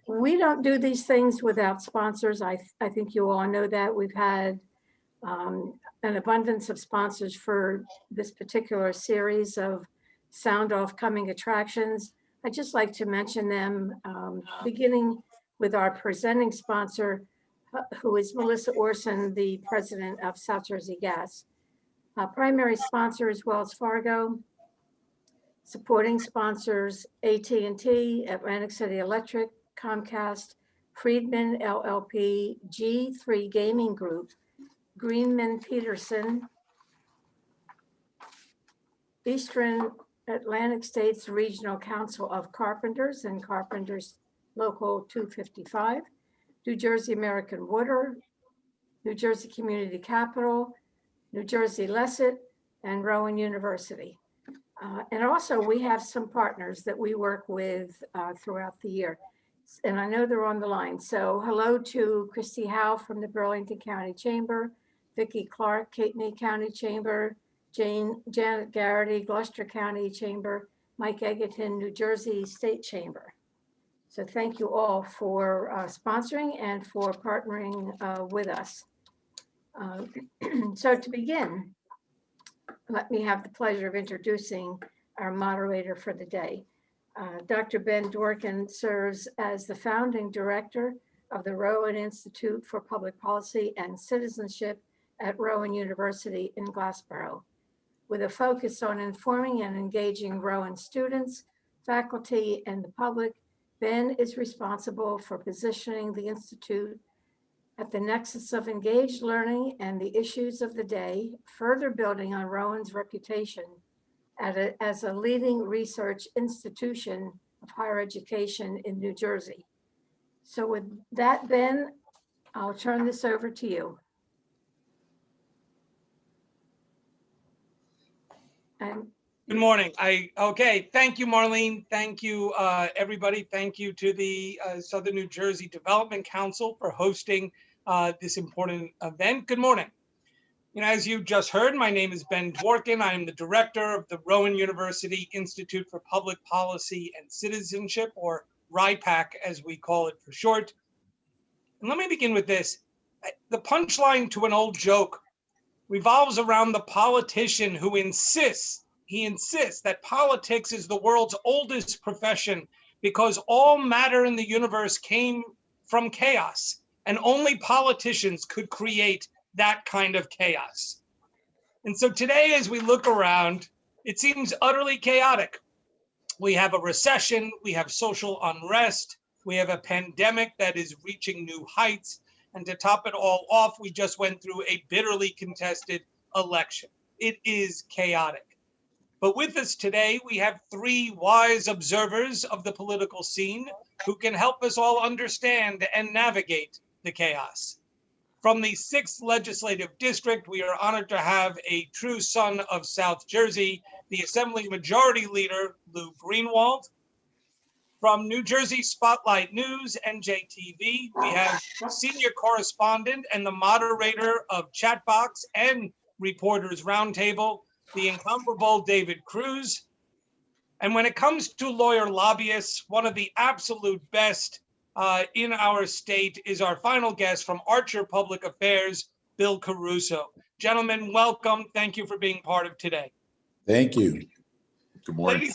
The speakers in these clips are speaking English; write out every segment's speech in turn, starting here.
We don't do these things without sponsors. I think you all know that. We've had an abundance of sponsors for this particular series of sound off coming attractions. I'd just like to mention them, beginning with our presenting sponsor, who is Melissa Orson, the president of South Jersey Gas. Primary sponsor is Wells Fargo. Supporting sponsors, AT&T, Atlantic City Electric, Comcast, Friedman LLP, G3 Gaming Group, Greenman Peterson, Eastern Atlantic States Regional Council of Carpenters and Carpenters Local 255, New Jersey American Water, New Jersey Community Capital, New Jersey Lesset, and Rowan University. And also we have some partners that we work with throughout the year. And I know they're on the line. So hello to Christy Howe from the Burlington County Chamber, Vicki Clark, Cape May County Chamber, Janet Garrity, Gloucester County Chamber, Mike Egerton, New Jersey State Chamber. So thank you all for sponsoring and for partnering with us. So to begin, let me have the pleasure of introducing our moderator for the day. Dr. Ben Dworkin serves as the founding director of the Rowan Institute for Public Policy and Citizenship at Rowan University in Glassboro. With a focus on informing and engaging Rowan students, faculty, and the public, Ben is responsible for positioning the Institute at the nexus of engaged learning and the issues of the day, further building on Rowan's reputation as a leading research institution of higher education in New Jersey. So with that, Ben, I'll turn this over to you. And good morning. Okay, thank you, Marlene. Thank you, everybody. Thank you to the Southern New Jersey Development Council for hosting this important event. Good morning. You know, as you just heard, my name is Ben Dworkin. I am the director of the Rowan University Institute for Public Policy and Citizenship, or RIPAC, as we call it for short. And let me begin with this. The punchline to an old joke revolves around the politician who insists that politics is the world's oldest profession because all matter in the universe came from chaos, and only politicians could create that kind of chaos. And so today, as we look around, it seems utterly chaotic. We have a recession, we have social unrest, we have a pandemic that is reaching new heights, and to top it all off, we just went through a bitterly contested election. It is chaotic. But with us today, we have three wise observers of the political scene who can help us all understand and navigate the chaos. From the 6th Legislative District, we are honored to have a true son of South Jersey, the Assembly Majority Leader, Lou Greenwald. From New Jersey Spotlight News, NJTV, we have Senior Correspondent and the moderator of Chatbox and Reporters Roundtable, the incomparable David Cruz. And when it comes to lawyer lobbyists, one of the absolute best in our state is our final guest from Archer Public Affairs, Bill Caruso. Gentlemen, welcome. Thank you for being part of today. Thank you. Good morning.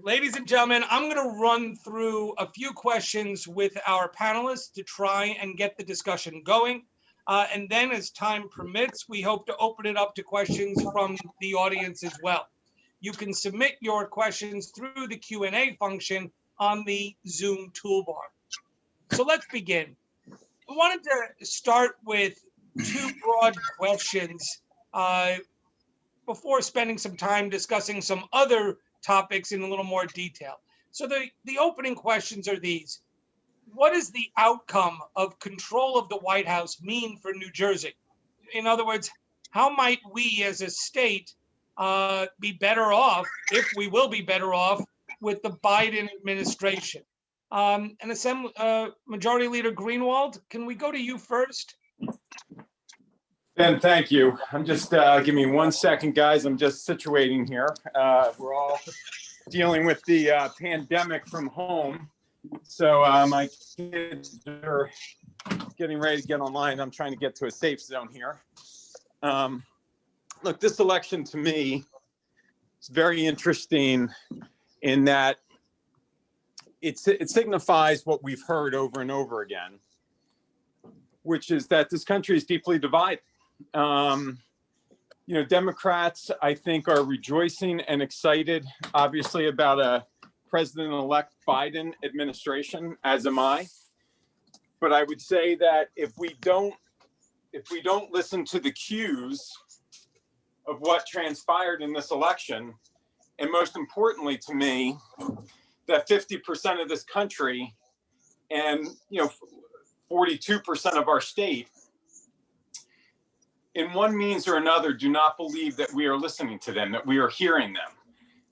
Ladies and gentlemen, I'm going to run through a few questions with our panelists to try and get the discussion going. And then as time permits, we hope to open it up to questions from the audience as well. You can submit your questions through the Q&A function on the Zoom toolbar. So let's begin. I wanted to start with two broad questions before spending some time discussing some other topics in a little more detail. So the opening questions are these. What does the outcome of control of the White House mean for New Jersey? In other words, how might we as a state be better off, if we will be better off, with the Biden administration? And Majority Leader Greenwald, can we go to you first? Ben, thank you. I'm just, give me 1 second, guys. I'm just situating here. We're all dealing with the pandemic from home. So my kids are getting ready to get online. I'm trying to get to a safe zone here. Look, this election to me is very interesting in that it signifies what we've heard over and over again, which is that this country is deeply divided. Democrats, I think, are rejoicing and excited, obviously, about a President-elect Biden administration, as am I. But I would say that if we don't listen to the cues of what transpired in this election, and most importantly to me, that 50% of this country and 42% of our state, in one means or another, do not believe that we are listening to them, that we are hearing them.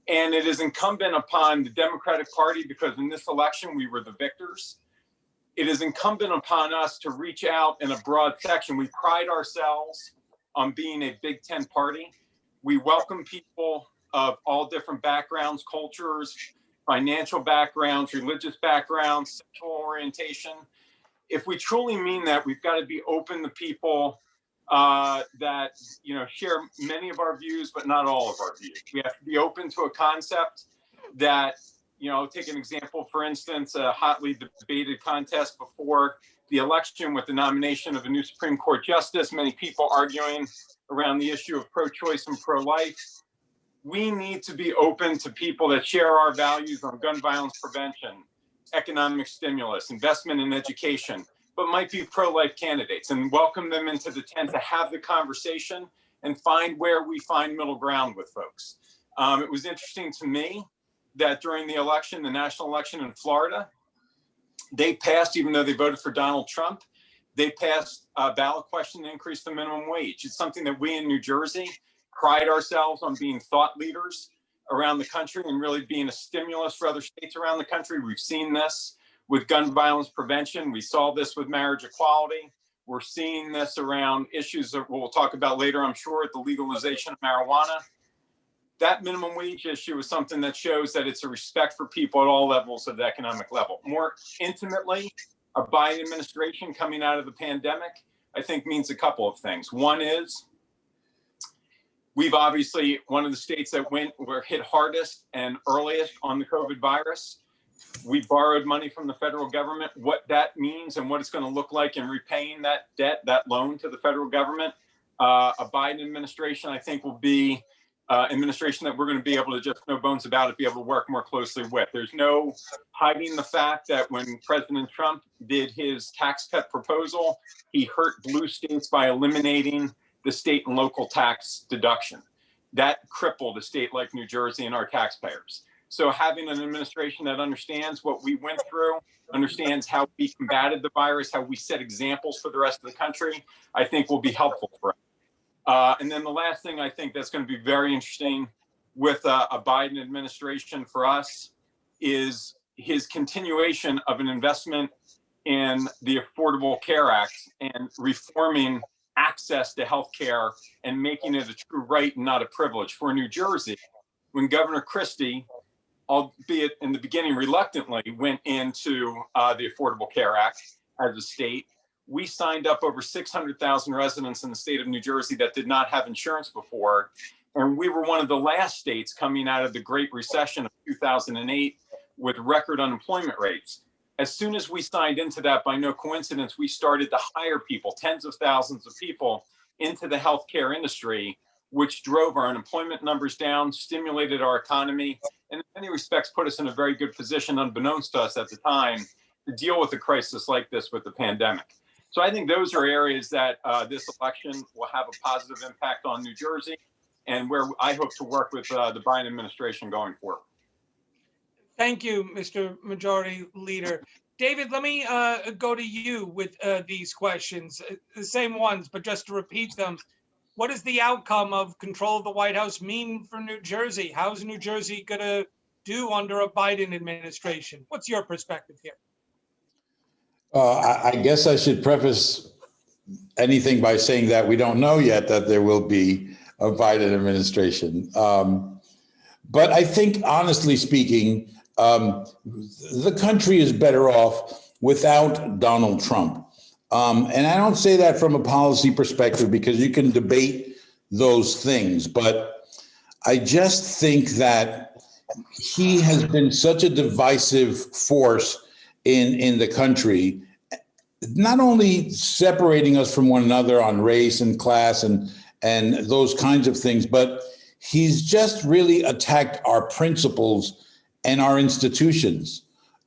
And it is incumbent upon the Democratic Party, because in this election we were the victors. It is incumbent upon us to reach out in a broad section. We pride ourselves on being a Big Ten party. We welcome people of all different backgrounds, cultures, financial backgrounds, religious backgrounds, sexual orientation. If we truly mean that, we've got to be open to people that share many of our views, but not all of our views. We have to be open to a concept that, take an example, for instance, a hotly debated contest before the election with the nomination of a new Supreme Court justice, many people arguing around the issue of pro-choice and pro-life. We need to be open to people that share our values on gun violence prevention, economic stimulus, investment in education, but might be pro-life candidates, and welcome them into the tent to have the conversation and find where we find middle ground with folks. It was interesting to me that during the election, the national election in Florida, they passed, even though they voted for Donald Trump, they passed a ballot question to increase the minimum wage. It's something that we in New Jersey pride ourselves on being thought leaders around the country and really being a stimulus for other states around the country. We've seen this with gun violence prevention. We saw this with marriage equality. We're seeing this around issues that we'll talk about later, I'm sure, the legalization of marijuana. That minimum wage issue is something that shows that it's a respect for people at all levels of the economic level. More intimately, a Biden administration coming out of the pandemic, I think, means a couple of things. One is we've obviously, one of the states that were hit hardest and earliest on the COVID virus. We borrowed money from the federal government. What that means and what it's going to look like in repaying that debt, that loan to the federal government, a Biden administration, I think, will be administration that we're going to be able to, just no bones about it, be able to work more closely with. There's no hiding the fact that when President Trump did his tax cut proposal, he hurt blue states by eliminating the state and local tax deduction. That crippled a state like New Jersey and our taxpayers. So having an administration that understands what we went through, understands how we combated the virus, how we set examples for the rest of the country, I think will be helpful for us. And then the last thing I think that's going to be very interesting with a Biden administration for us is his continuation of an investment in the Affordable Care Act and reforming access to health care and making it a true right and not a privilege. For New Jersey, when Governor Christie, albeit in the beginning reluctantly, went into the Affordable Care Act as a state, we signed up over 600,000 residents in the state of New Jersey that did not have insurance before. And we were one of the last states coming out of the Great Recession of 2008 with record unemployment rates. As soon as we signed into that, by no coincidence, we started to hire people, tens of thousands of people, into the healthcare industry, which drove our unemployment numbers down, stimulated our economy, and in many respects put us in a very good position, unbeknownst to us at the time, to deal with a crisis like this with the pandemic. So I think those are areas that this election will have a positive impact on New Jersey, and where I hope to work with the Biden administration going forward. Thank you, Mr. Majority Leader. David, let me go to you with these questions, the same ones, but just to repeat them. What does the outcome of control of the White House mean for New Jersey? How's New Jersey going to do under a Biden administration? What's your perspective here? I guess I should preface anything by saying that we don't know yet that there will be a Biden administration. But I think, honestly speaking, the country is better off without Donald Trump. And I don't say that from a policy perspective because you can debate those things, but I just think that he has been such a divisive force in the country, not only separating us from one another on race and class and those kinds of things, but he's just really attacked our principles and our institutions.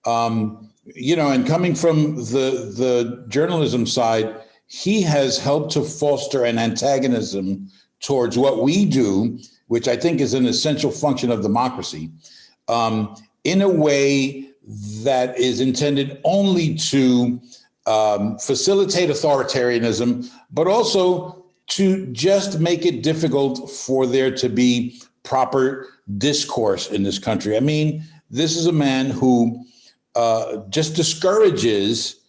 And coming from the journalism side, he has helped to foster an antagonism towards what we do, which I think is an essential function of democracy, in a way that is intended only to facilitate authoritarianism, but also to just make it difficult for there to be proper discourse in this country. I mean, this is a man who just discourages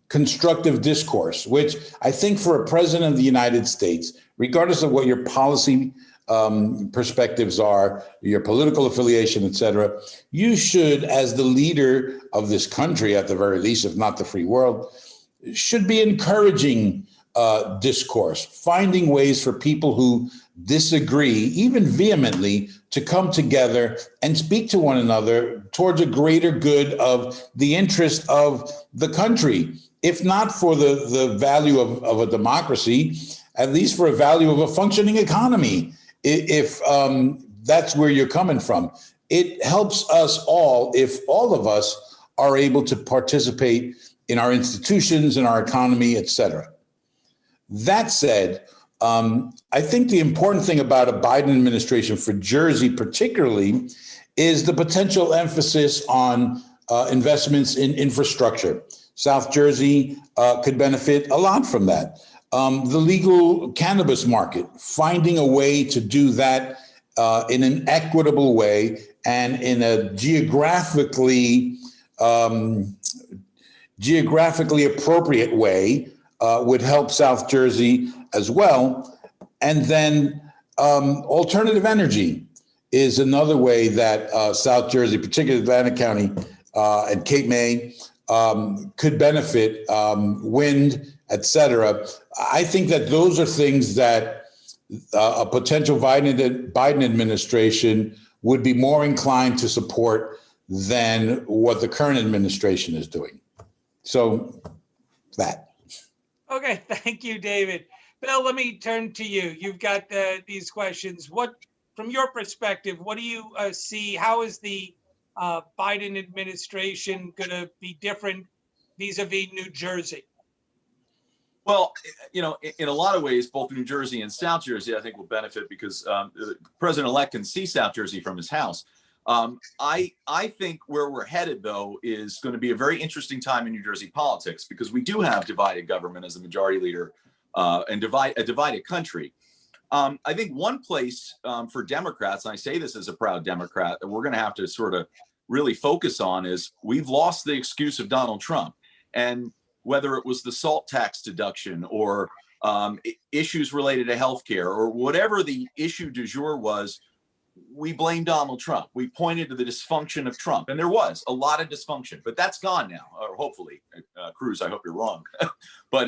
constructive discourse, which I think for a president of the United States, regardless of what your policy perspectives are, your political affiliation, et cetera, you should, as the leader of this country, at the very least, if not the free world, should be encouraging discourse, finding ways for people who disagree, even vehemently, to come together and speak to one another towards a greater good of the interest of the country, if not for the value of a democracy, at least for a value of a functioning economy, if that's where you're coming from. It helps us all if all of us are able to participate in our institutions, in our economy, et cetera. That said, I think the important thing about a Biden administration for Jersey particularly is the potential emphasis on investments in infrastructure. South Jersey could benefit a lot from that. The legal cannabis market, finding a way to do that in an equitable way and in a geographically appropriate way would help South Jersey as well. And then alternative energy is another way that South Jersey, particularly Atlantic County and Cape May, could benefit, wind, et cetera. I think that those are things that a potential Biden administration would be more inclined to support than what the current administration is doing. So that. Okay, thank you, David. Bill, let me turn to you. You've got these questions. What, from your perspective, what do you see? How is the Biden administration going to be different vis-a-vis New Jersey? Well, in a lot of ways, both New Jersey and South Jersey, I think, will benefit because the president-elect can see South Jersey from his house. I think where we're headed, though, is going to be a very interesting time in New Jersey politics because we do have divided government as the majority leader and a divided country. I think one place for Democrats, and I say this as a proud Democrat, that we're going to have to sort of really focus on is we've lost the excuse of Donald Trump. And whether it was the SALT tax deduction or issues related to healthcare or whatever the issue du jour was, we blamed Donald Trump. We pointed to the dysfunction of Trump, and there was a lot of dysfunction, but that's gone now, or hopefully. Cruz, I hope you're wrong. But,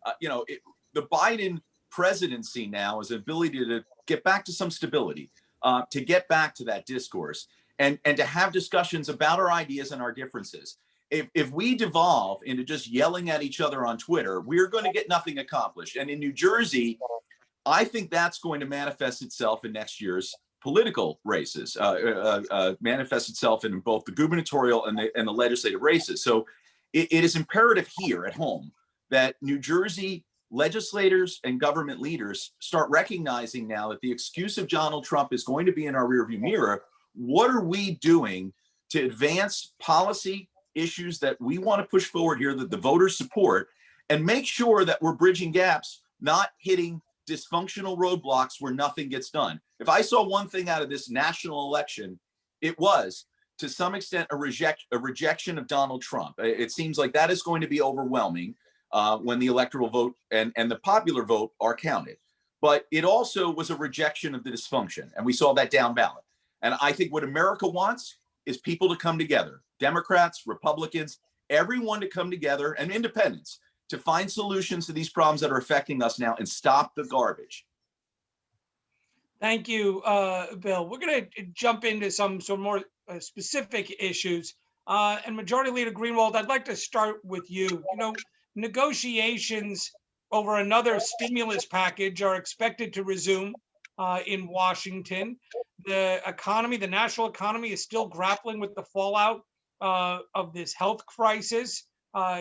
the Biden presidency now is an ability to get back to some stability, to get back to that discourse and to have discussions about our ideas and our differences. If we devolve into just yelling at each other on Twitter, we're going to get nothing accomplished. And in New Jersey, I think that's going to manifest itself in next year's political races, manifest itself in both the gubernatorial and the legislative races. So it is imperative here at home that New Jersey legislators and government leaders start recognizing now that the excuse of Donald Trump is going to be in our rearview mirror. What are we doing to advance policy issues that we want to push forward here that the voters support and make sure that we're bridging gaps, not hitting dysfunctional roadblocks where nothing gets done. If I saw one thing out of this national election, it was to some extent a rejection of Donald Trump. It seems like that is going to be overwhelming when the electoral vote and the popular vote are counted. But it also was a rejection of the dysfunction, and we saw that down ballot. And I think what America wants is people to come together, Democrats, Republicans, everyone to come together, and independents, to find solutions to these problems that are affecting us now and stop the garbage. Thank you, Bill. We're going to jump into some more specific issues. And Majority Leader Greenwald, I'd like to start with you. You know, negotiations over another stimulus package are expected to resume in Washington. The economy, the national economy, is still grappling with the fallout of this health crisis,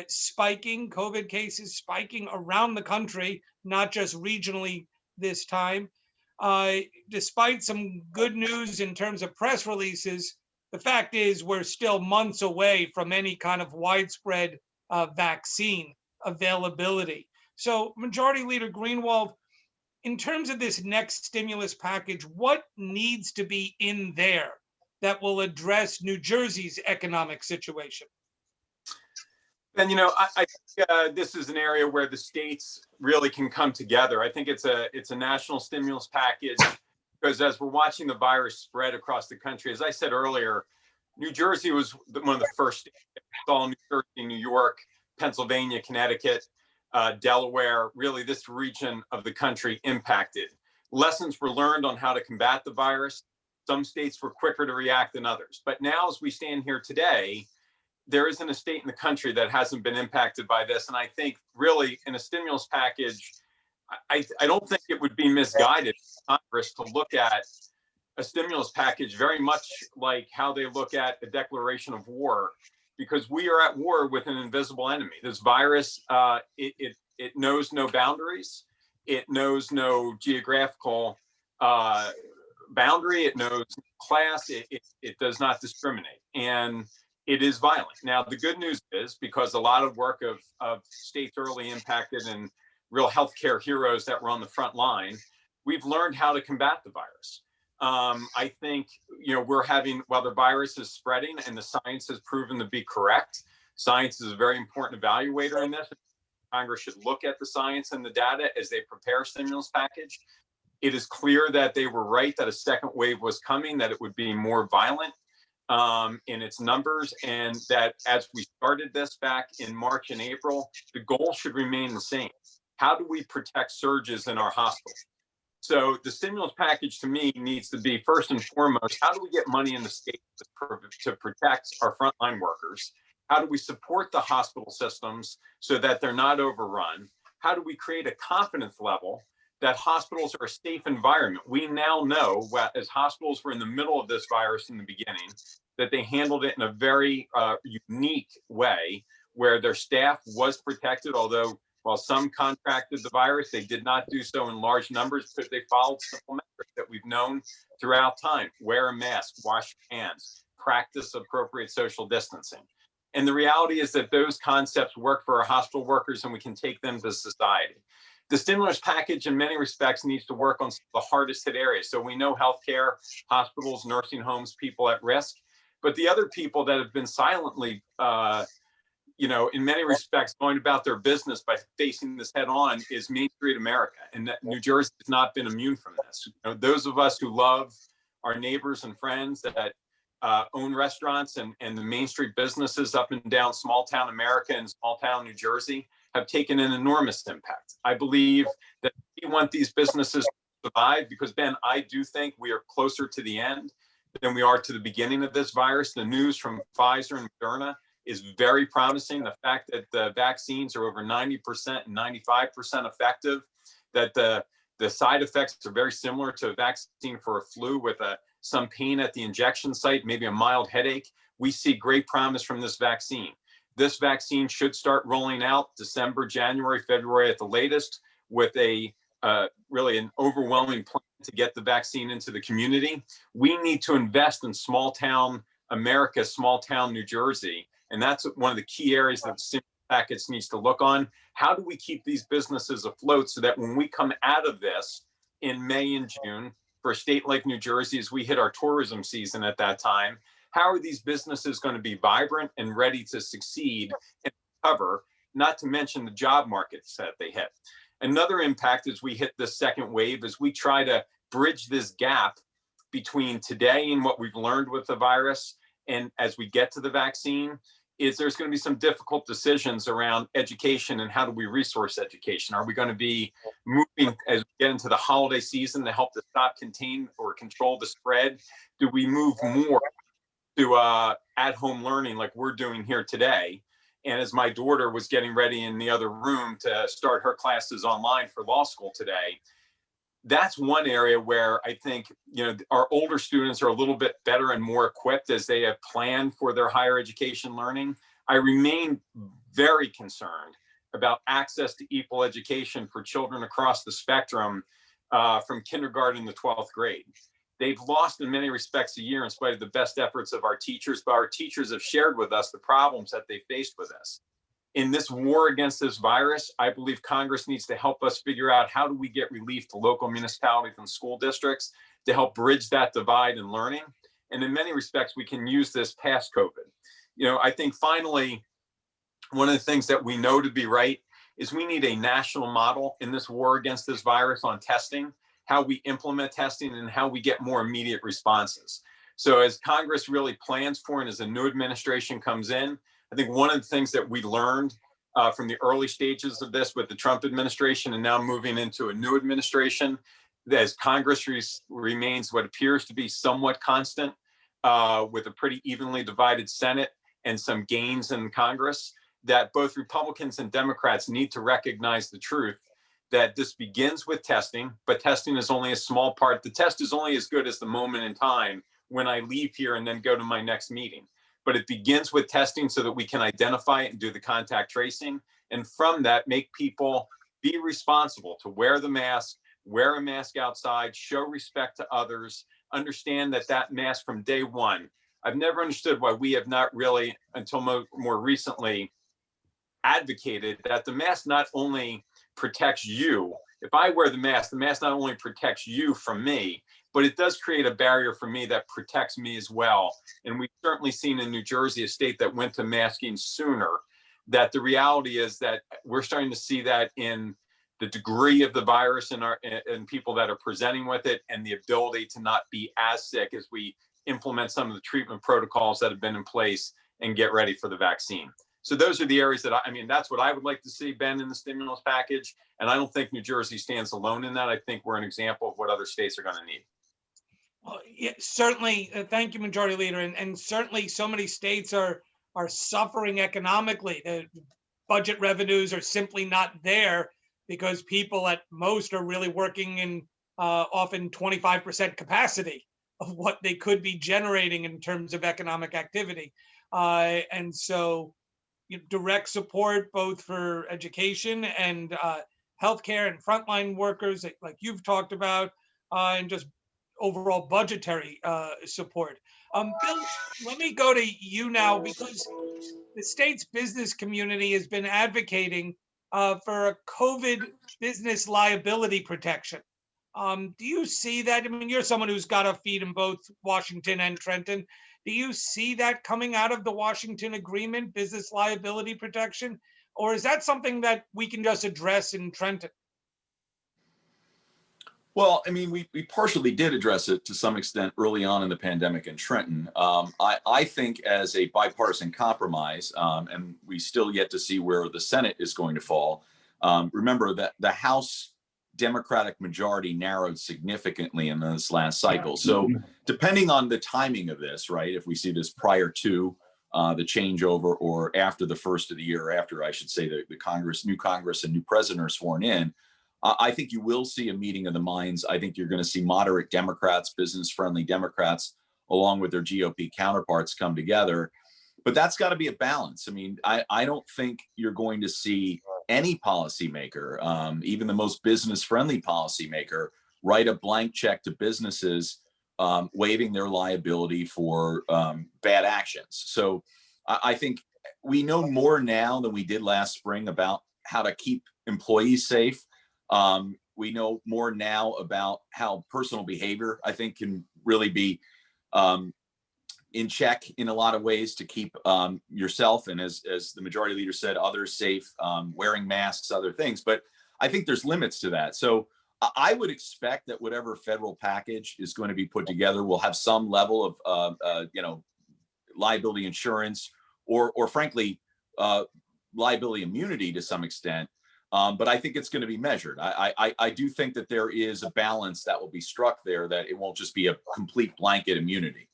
spiking, COVID cases spiking around the country, not just regionally this time. Despite some good news in terms of press releases, the fact is we're still months away from any kind of widespread vaccine availability. So, Majority Leader Greenwald, in terms of this next stimulus package, what needs to be in there that will address New Jersey's economic situation? And, you know, I think this is an area where the states really can come together. I think it's a national stimulus package, because as we're watching the virus spread across the country, as I said earlier, New Jersey was one of the first states. All New Jersey, New York, Pennsylvania, Connecticut, Delaware, really this region of the country impacted. Lessons were learned on how to combat the virus. Some states were quicker to react than others. But now, as we stand here today, there isn't a state in the country that hasn't been impacted by this. And I think really in a stimulus package, I don't think it would be misguided for Congress to look at a stimulus package very much like how they look at a declaration of war, because we are at war with an invisible enemy. This virus, it knows no boundaries. It knows no geographical boundary. It knows class. It does not discriminate. And it is violent. Now, the good news is, because a lot of work of states early impacted and real healthcare heroes that were on the front line, we've learned how to combat the virus. I think, you know, while the virus is spreading and the science has proven to be correct, science is a very important evaluator in this. Congress should look at the science and the data as they prepare a stimulus package. It is clear that they were right, that a second wave was coming, that it would be more violent in its numbers, and that as we started this back in March and April, the goal should remain the same. How do we protect surges in our hospitals? So the stimulus package to me needs to be, first and foremost, how do we get money in the state to protect our frontline workers? How do we support the hospital systems so that they're not overrun? How do we create a confidence level that hospitals are a safe environment? We now know, as hospitals were in the middle of this virus in the beginning, that they handled it in a very unique way, where their staff was protected, although while some contracted the virus, they did not do so in large numbers, because they followed simple metrics that we've known throughout time: wear a mask, wash your hands, practice appropriate social distancing. And the reality is that those concepts work for our hospital workers, and we can take them to society. The stimulus package in many respects needs to work on the hardest hit areas. So we know healthcare, hospitals, nursing homes, people at risk, but the other people that have been silently, in many respects, going about their business by facing this head on is Main Street America. And that New Jersey has not been immune from this. You know, those of us who love our neighbors and friends that own restaurants and the Main Street businesses up and down small town America and small town New Jersey have taken an enormous impact. I believe that we want these businesses to survive, because, Ben, I do think we are closer to the end than we are to the beginning of this virus. The news from Pfizer and Moderna is very promising. The fact that the vaccines are over 90% and 95% effective, that the side effects are very similar to a vaccine for a flu, with some pain at the injection site, maybe a mild headache. We see great promise from this vaccine. This vaccine should start rolling out December, January, February at the latest, with really an overwhelming plan to get the vaccine into the community. We need to invest in small town America, small town New Jersey. And that's one of the key areas that the stimulus package needs to look on. How do we keep these businesses afloat so that when we come out of this in May and June, for a state like New Jersey, as we hit our tourism season at that time, how are these businesses going to be vibrant and ready to succeed and recover, not to mention the job markets that they hit? Another impact as we hit this second wave is we try to bridge this gap between today and what we've learned with the virus and as we get to the vaccine, is there's going to be some difficult decisions around education and how do we resource education? Are we going to be moving as we get into the holiday season to help to stop, contain, or control the spread? Do we move more to at-home learning like we're doing here today? And as my daughter was getting ready in the other room to start her classes online for law school today, that's one area where I think, our older students are a little bit better and more equipped as they have planned for their higher education learning. I remain very concerned about access to equal education for children across the spectrum from kindergarten to 12th grade. They've lost in many respects a year in spite of the best efforts of our teachers, but our teachers have shared with us the problems that they faced with us. In this war against this virus, I believe Congress needs to help us figure out how do we get relief to local municipalities and school districts to help bridge that divide in learning. And in many respects, we can use this past COVID. I think finally, one of the things that we know to be right is we need a national model in this war against this virus on testing, how we implement testing, and how we get more immediate responses. So as Congress really plans for and as a new administration comes in, I think one of the things that we learned from the early stages of this with the Trump administration and now moving into a new administration, as Congress remains what appears to be somewhat constant with a pretty evenly divided Senate and some gains in Congress, that both Republicans and Democrats need to recognize the truth that this begins with testing, but testing is only a small part. The test is only as good as the moment in time when I leave here and then go to my next meeting. But it begins with testing so that we can identify it and do the contact tracing. And from that, make people be responsible to wear a mask outside, show respect to others, understand that mask from day one. I've never understood why we have not really, until more recently, advocated that the mask not only protects you. If I wear the mask not only protects you from me, but it does create a barrier for me that protects me as well. And we've certainly seen in New Jersey, a state that went to masking sooner, that the reality is that we're starting to see that in the degree of the virus and people that are presenting with it, and the ability to not be as sick as we implement some of the treatment protocols that have been in place and get ready for the vaccine. So those are the areas that that's what I would like to see, Ben, in the stimulus package. And I don't think New Jersey stands alone in that. I think we're an example of what other states are going to need. Well, yeah, certainly. Thank you, Majority Leader. And certainly so many states are suffering economically. The budget revenues are simply not there because people at most are really working in often 25% capacity of what they could be generating in terms of economic activity. And so direct support both for education and healthcare and frontline workers, like you've talked about, and just overall budgetary support. Bill, let me go to you now, because the state's business community has been advocating for a COVID business liability protection. Do you see that? I mean, you're someone who's got a feet in both Washington and Trenton. Do you see that coming out of the Washington agreement, business liability protection? Or is that something that we can just address in Trenton? Well, I mean, we partially did address it to some extent early on in the pandemic in Trenton. I think as a bipartisan compromise, and we still yet to see where the Senate is going to fall. Remember that the House Democratic majority narrowed significantly in this last cycle. So depending on the timing of this, right, if we see this prior to the changeover or after the first of the year, or after, I should say, the new Congress and new president are sworn in, I think you will see a meeting of the minds. I think you're going to see moderate Democrats, business-friendly Democrats, along with their GOP counterparts come together. But that's got to be a balance. I mean, I don't think you're going to see any policymaker, even the most business-friendly policymaker, write a blank check to businesses waiving their liability for bad actions. So I think we know more now than we did last spring about how to keep employees safe. We know more now about how personal behavior, I think, can really be in check in a lot of ways to keep yourself and, as the majority leader said, others safe, wearing masks, other things. But I think there's limits to that. So I would expect that whatever federal package is going to be put together will have some level of, liability insurance or frankly, liability immunity to some extent. But I think it's going to be measured. I do think that there is a balance that will be struck there, that it won't just be a complete blanket immunity.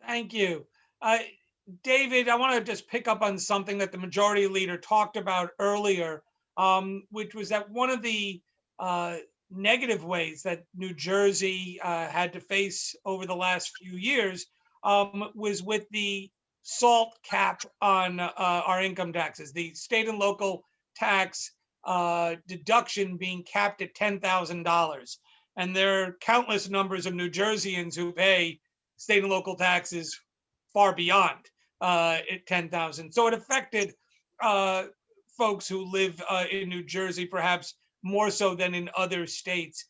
Thank you. David, I want to just pick up on something that the majority leader talked about earlier, which was that one of the negative ways that New Jersey had to face over the last few years was with the SALT cap on our income taxes, the state and local tax deduction being capped at $10,000. And there are countless numbers of New Jerseyans who pay state and local taxes far beyond at 10,000. So it affected folks who live in New Jersey, perhaps more so than in other states.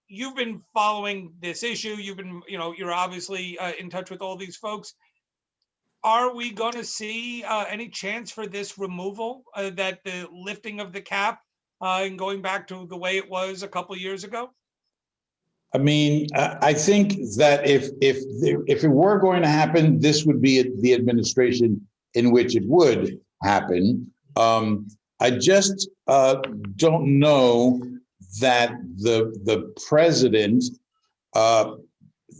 You've been following this issue. You've been, you're obviously in touch with all these folks. Are we going to see any chance for this removal, that the lifting of the cap and going back to the way it was a couple of years ago? I mean, I think that if it were going to happen, this would be the administration in which it would happen. I just don't know that the president,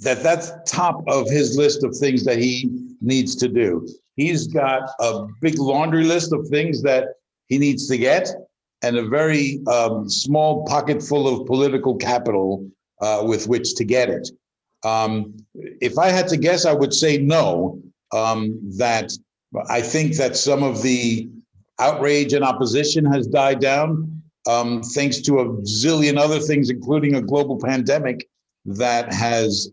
that's top of his list of things that he needs to do. He's got a big laundry list of things that he needs to get, and a very small pocket full of political capital with which to get it. If I had to guess, I would say no, that I think that some of the outrage and opposition has died down, thanks to a zillion other things, including a global pandemic that has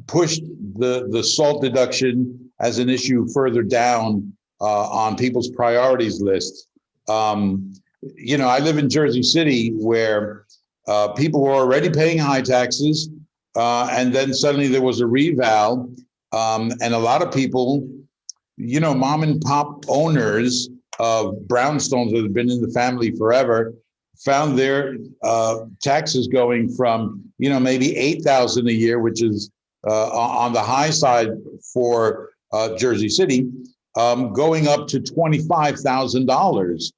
pushed the SALT deduction as an issue further down on people's priorities lists. I live in Jersey City, where people were already paying high taxes, and then suddenly there was a reval, and a lot of people, mom and pop owners of brownstones that have been in the family forever, found their taxes going from maybe $8,000 a year, which is on the high side for Jersey City, going up to $25,000,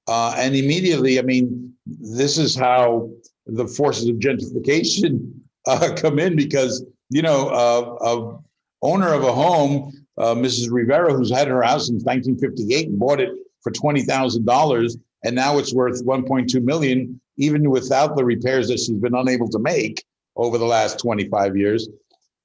and immediately, I mean, this is how the forces of gentrification come in, because a owner of a home, Mrs. Rivera, who's had her house since 1958 and bought it for $20,000, and now it's worth $1.2 million, even without the repairs that she's been unable to make over the last 25 years.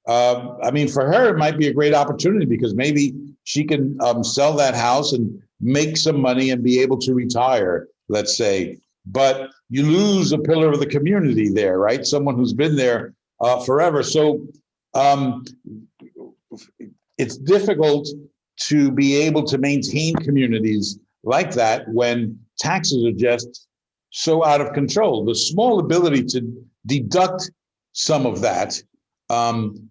I mean, for her, it might be a great opportunity, because maybe she can sell that house and make some money and be able to retire, let's say. But you lose a pillar of the community there, right? Someone who's been there forever. So it's difficult to be able to maintain communities like that when taxes are just so out of control. The small ability to deduct some of that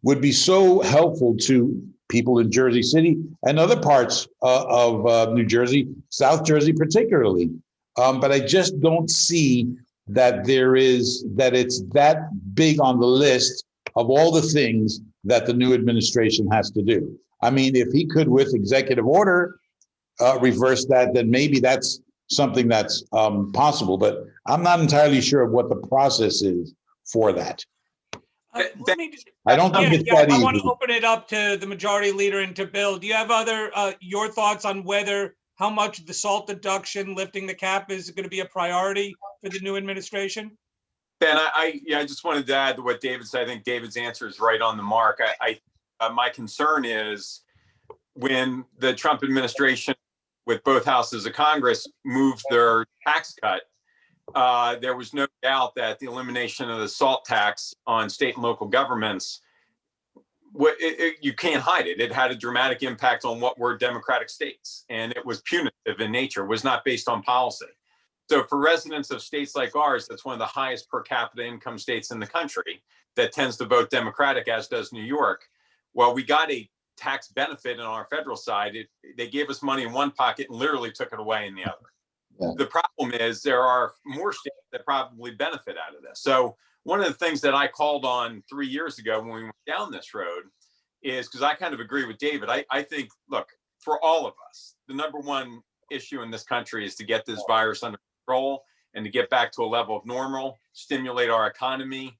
would be so helpful to people in Jersey City and other parts of New Jersey, South Jersey particularly. But I just don't see that it's that big on the list of all the things that the new administration has to do. I mean, if he could, with executive order, reverse that, then maybe that's something that's possible. But I'm not entirely sure of what the process is for that. I don't think it's that easy. I want to open it up to the majority leader and to Bill. Do you have your thoughts on how much the SALT deduction, lifting the cap, is going to be a priority for the new administration? Ben, I just wanted to add to what David said. I think David's answer is right on the mark. My concern is when the Trump administration, with both houses of Congress, moved their tax cut, there was no doubt that the elimination of the SALT tax on state and local governments, you can't hide it. It had a dramatic impact on what were democratic states, and it was punitive in nature, was not based on policy. So for residents of states like ours, that's one of the highest per capita income states in the country that tends to vote Democratic, as does New York. Well, we got a tax benefit on our federal side. They gave us money in one pocket and literally took it away in the other. Yeah. The problem is there are more states that probably benefit out of this. So one of the things that I called on 3 years ago when we went down this road is, because I kind of agree with David. I think, look, for all of us, the number one issue in this country is to get this virus under control and to get back to a level of normal, stimulate our economy,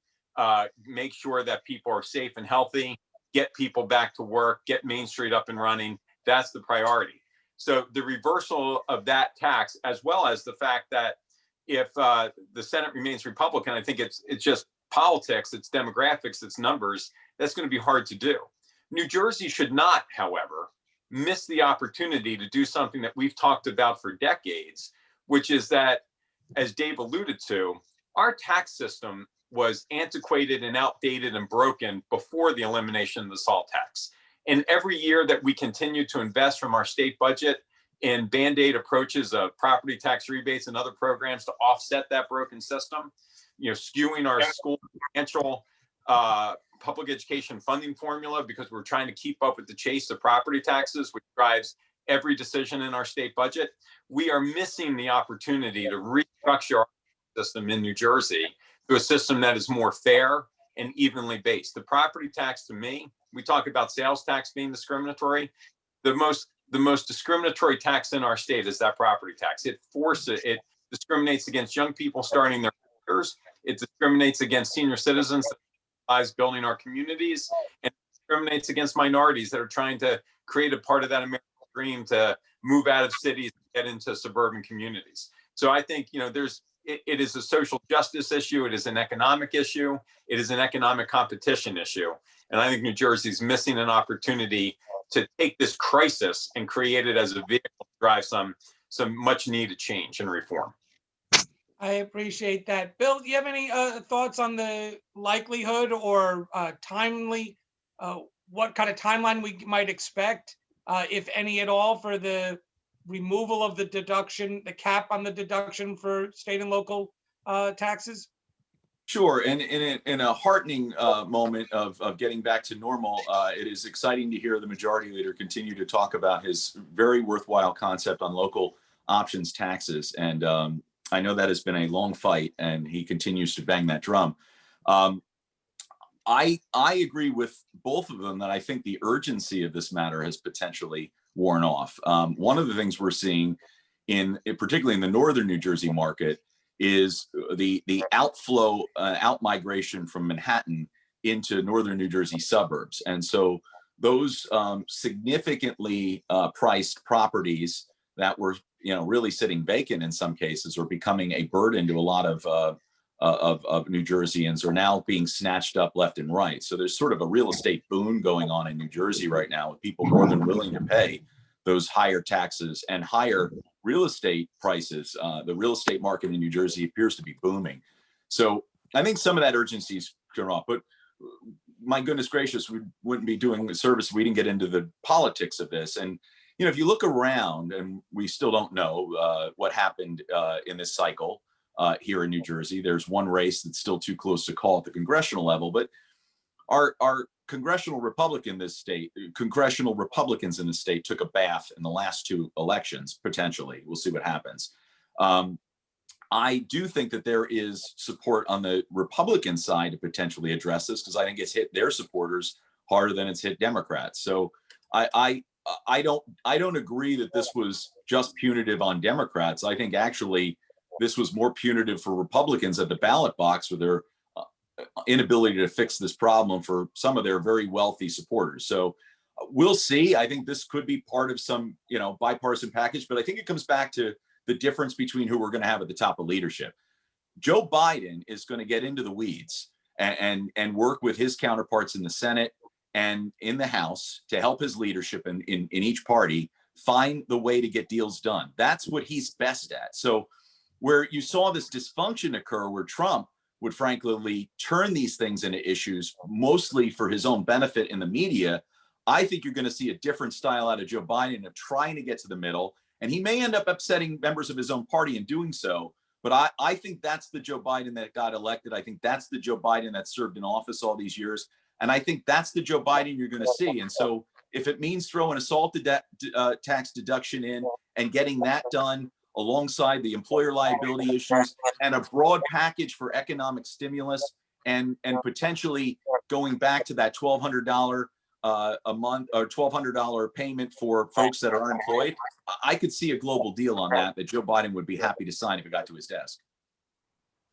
make sure that people are safe and healthy, get people back to work, get Main Street up and running. That's the priority. So the reversal of that tax, as well as the fact that if the Senate remains Republican, I think it's just politics, it's demographics, it's numbers, that's going to be hard to do. New Jersey should not, however, miss the opportunity to do something that we've talked about for decades, which is that, as Dave alluded to, our tax system was antiquated and outdated and broken before the elimination of the SALT tax. And every year that we continue to invest from our state budget in Band-Aid approaches of property tax rebates and other programs to offset that broken system, skewing our school financial public education funding formula because we're trying to keep up with the chase of property taxes, which drives every decision in our state budget. We are missing the opportunity to restructure our system in New Jersey to a system that is more fair and evenly based. The property tax, to me, we talk about sales tax being discriminatory. The most discriminatory tax in our state is that property tax. It discriminates against young people starting their careers. It discriminates against senior citizens building our communities, and discriminates against minorities that are trying to create a part of that American dream to move out of cities and get into suburban communities. So I think, it is a social justice issue. It is an economic issue. It is an economic competition issue. And I think New Jersey's missing an opportunity to take this crisis and create it as a vehicle to drive some much needed change and reform. I appreciate that. Bill, do you have any thoughts on the likelihood or what kind of timeline we might expect, if any at all, for the removal of the deduction, the cap on the deduction for state and local taxes? Sure, and in a heartening moment of getting back to normal, it is exciting to hear the majority leader continue to talk about his very worthwhile concept on local options taxes. And I know that has been a long fight, and he continues to bang that drum. I agree with both of them that I think the urgency of this matter has potentially worn off. One of the things we're seeing particularly in the northern New Jersey market is the outflow, out-migration from Manhattan into northern New Jersey suburbs. And so those significantly priced properties that were really sitting vacant in some cases or becoming a burden to a lot of New Jerseyans are now being snatched up left and right. So there's sort of a real estate boom going on in New Jersey right now, with people more than willing to pay those higher taxes and higher real estate prices. The real estate market in New Jersey appears to be booming. So I think some of that urgency is going off, but my goodness gracious, we wouldn't be doing a service if we didn't get into the politics of this. And if you look around, and we still don't know what happened in this cycle here in New Jersey. There's one race that's still too close to call at the congressional level, but our congressional Republicans in this state took a bath in the last two elections, potentially. We'll see what happens. I do think that there is support on the Republican side to potentially address this, because I think it's hit their supporters harder than it's hit Democrats. So I don't agree that this was just punitive on Democrats. I think actually this was more punitive for Republicans at the ballot box with their inability to fix this problem for some of their very wealthy supporters. So we'll see. I think this could be part of some, bipartisan package, but I think it comes back to the difference between who we're going to have at the top of leadership. Joe Biden is going to get into the weeds and work with his counterparts in the Senate and in the House to help his leadership in each party find the way to get deals done. That's what he's best at. So where you saw this dysfunction occur, where Trump would frankly turn these things into issues mostly for his own benefit in the media, I think you're going to see a different style out of Joe Biden of trying to get to the middle. And he may end up upsetting members of his own party in doing so. But I think that's the Joe Biden that got elected. I think that's the Joe Biden that served in office all these years. And I think that's the Joe Biden you're going to see. And so if it means throwing a SALT tax deduction in and getting that done alongside the employer liability issues and a broad package for economic stimulus and potentially going back to that $1,200 a month or $1,200 payment for folks that are unemployed, I could see a global deal on that Joe Biden would be happy to sign if it got to his desk.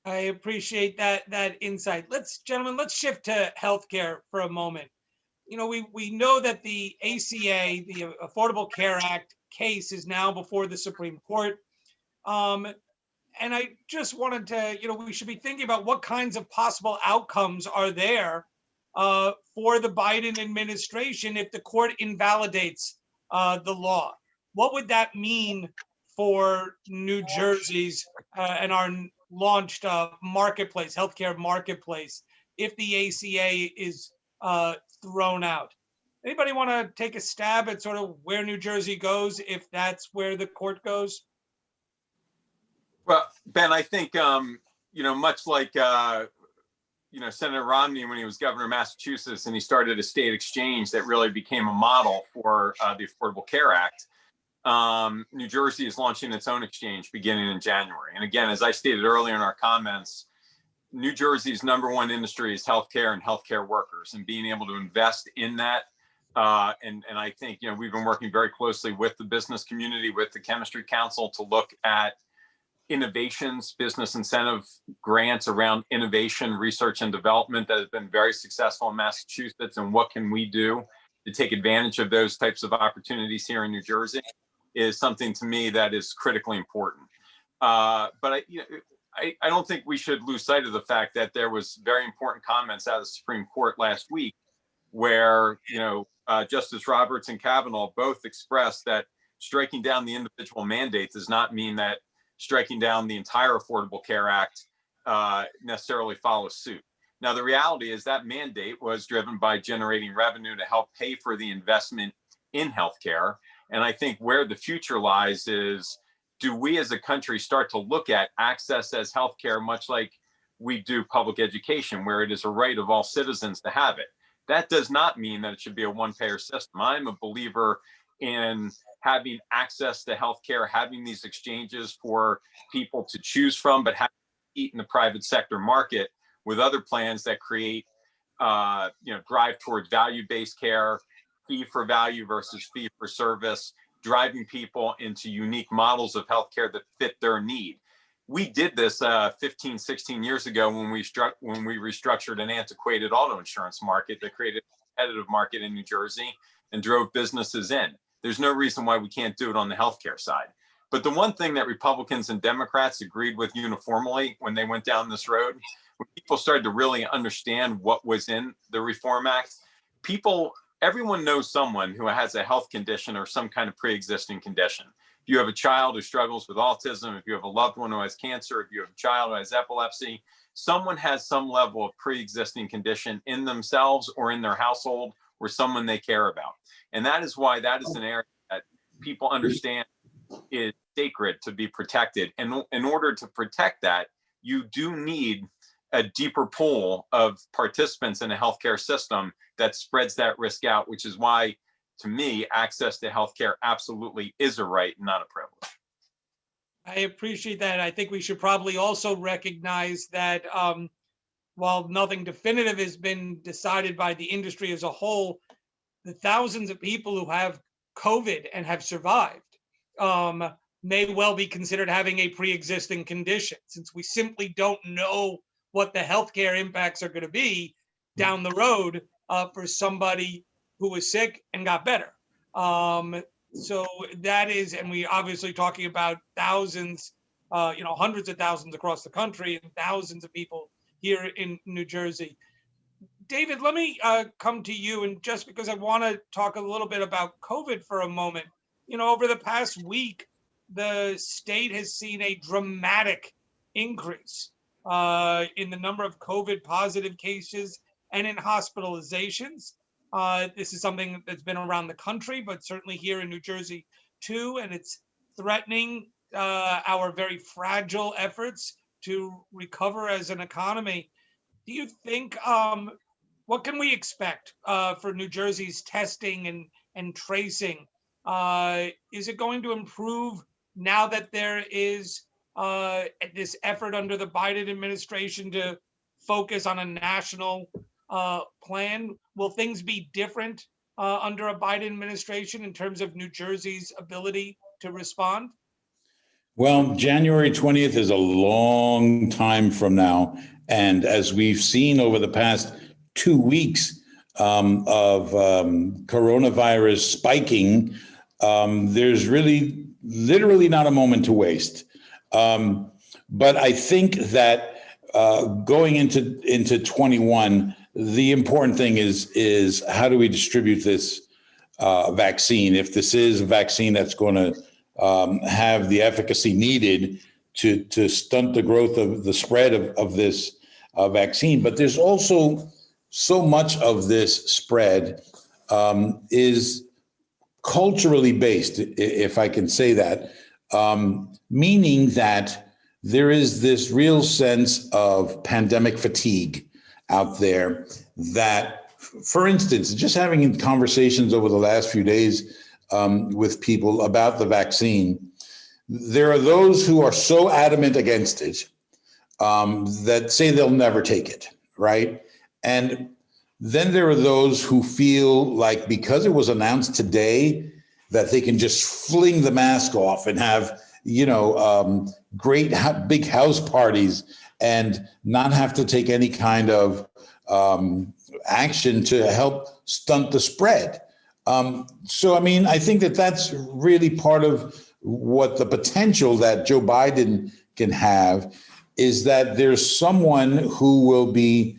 I appreciate that insight. Gentlemen, let's shift to healthcare for a moment. You know, we know that the ACA, the Affordable Care Act case, is now before the Supreme Court. And I just wanted to, we should be thinking about what kinds of possible outcomes are there for the Biden administration if the court invalidates the law. What would that mean for New Jersey's and our launched marketplace, healthcare marketplace, if the ACA is thrown out? Anybody want to take a stab at sort of where New Jersey goes if that's where the court goes? Well, Ben, I think, much like, Senator Romney, when he was governor of Massachusetts and he started a state exchange that really became a model for the Affordable Care Act, New Jersey is launching its own exchange beginning in January. And again, as I stated earlier in our comments, New Jersey's #1 industry is healthcare and healthcare workers, and being able to invest in that. And I think, we've been working very closely with the business community, with the Chemistry Council, to look at innovations, business incentive grants around innovation, research and development that has been very successful in Massachusetts, and what can we do to take advantage of those types of opportunities here in New Jersey is something to me that is critically important. But I don't think we should lose sight of the fact that there was very important comments out of the Supreme Court last week where, Justice Roberts and Kavanaugh both expressed that striking down the individual mandate does not mean that striking down the entire Affordable Care Act necessarily follows suit. Now, the reality is that mandate was driven by generating revenue to help pay for the investment in healthcare. And I think where the future lies is, do we as a country start to look at access as healthcare, much like we do public education, where it is a right of all citizens to have it? That does not mean that it should be a one-payer system. I'm a believer in having access to healthcare, having these exchanges for people to choose from, but having to eat in the private sector market with other plans that create, drive towards value-based care, fee for value versus fee for service, driving people into unique models of healthcare that fit their need. We did this 15, 16 years ago when we restructured an antiquated auto insurance market that created a competitive market in New Jersey and drove businesses in. There's no reason why we can't do it on the healthcare side. But the one thing that Republicans and Democrats agreed with uniformly when they went down this road, when people started to really understand what was in the Reform Act, everyone knows someone who has a health condition or some kind of pre-existing condition. If you have a child who struggles with autism, if you have a loved one who has cancer, if you have a child who has epilepsy, someone has some level of pre-existing condition in themselves or in their household or someone they care about. And that is why that is an area that people understand is sacred to be protected. And in order to protect that, you do need a deeper pool of participants in a healthcare system that spreads that risk out, which is why, to me, access to healthcare absolutely is a right, not a privilege. I appreciate that. I think we should probably also recognize that while nothing definitive has been decided by the industry as a whole, the thousands of people who have COVID and have survived may well be considered having a pre-existing condition, since we simply don't know what the healthcare impacts are going to be down the road for somebody who was sick and got better. So that is, and we obviously talking about thousands, hundreds of thousands across the country and thousands of people here in New Jersey. David, let me come to you, and just because I want to talk a little bit about COVID for a moment. Over the past week, the state has seen a dramatic increase in the number of COVID positive cases and in hospitalizations. This is something that's been around the country, but certainly here in New Jersey too, and it's threatening our very fragile efforts to recover as an economy. Do you think, what can we expect for New Jersey's testing and tracing? Is it going to improve now that there is this effort under the Biden administration to focus on a national plan? Will things be different under a Biden administration in terms of New Jersey's ability to respond? Well, January 20th is a long time from now. And as we've seen over the past 2 weeks of coronavirus spiking, there's really literally not a moment to waste. But I think that going into 21, the important thing is how do we distribute this vaccine? If this is a vaccine that's going to have the efficacy needed to stunt the growth of the spread of this vaccine. But there's also so much of this spread is culturally based, if I can say that, meaning that there is this real sense of pandemic fatigue out there that, for instance, just having conversations over the last few days with people about the vaccine, there are those who are so adamant against it that say they'll never take it, right? And then there are those who feel like because it was announced today that they can just fling the mask off and have, great big house parties and not have to take any kind of action to help stunt the spread. So, I mean, I think that that's really part of what the potential that Joe Biden can have is that there's someone who will be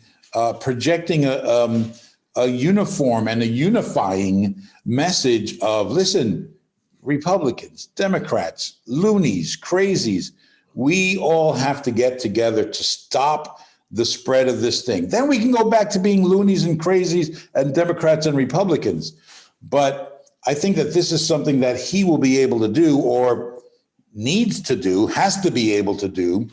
projecting a uniform and a unifying message of, listen, Republicans, Democrats, loonies, crazies, we all have to get together to stop the spread of this thing. Then we can go back to being loonies and crazies and Democrats and Republicans. But I think that this is something that he will be able to do or needs to do, has to be able to do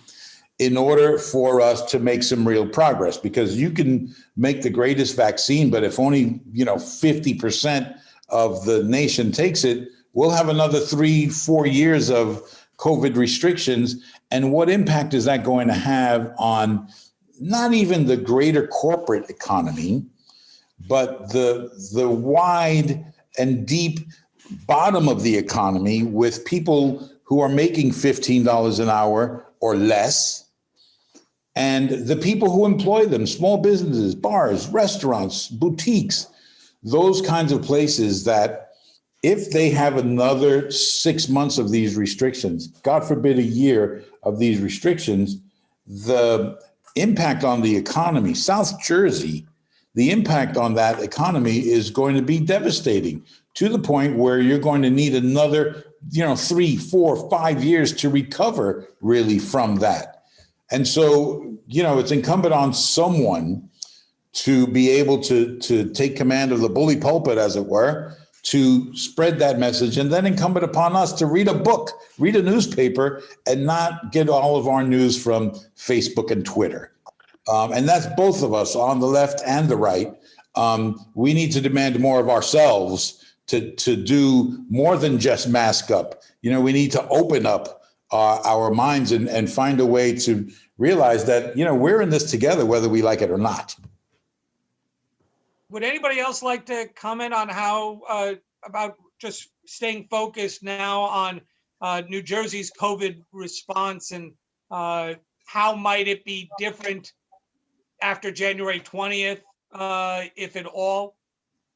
in order for us to make some real progress, because you can make the greatest vaccine, but if only, 50% of the nation takes it, we'll have another 3-4 years of COVID restrictions. And what impact is that going to have on not even the greater corporate economy, but the wide and deep bottom of the economy with people who are making $15 an hour or less, and the people who employ them, small businesses, bars, restaurants, boutiques, those kinds of places that if they have another 6 months of these restrictions, God forbid a year of these restrictions, the impact on the economy, South Jersey, the impact on that economy is going to be devastating to the point where you're going to need another, 3, 4, 5 years to recover really from that. And so, it's incumbent on someone to be able to take command of the bully pulpit, as it were, to spread that message, and then incumbent upon us to read a book, read a newspaper, and not get all of our news from Facebook and Twitter. And that's both of us on the left and the right. We need to demand more of ourselves to do more than just mask up. We need to open up our minds and find a way to realize that, we're in this together, whether we like it or not. Would anybody else like to comment on how about just staying focused now on New Jersey's COVID response and how might it be different after January 20th, if at all?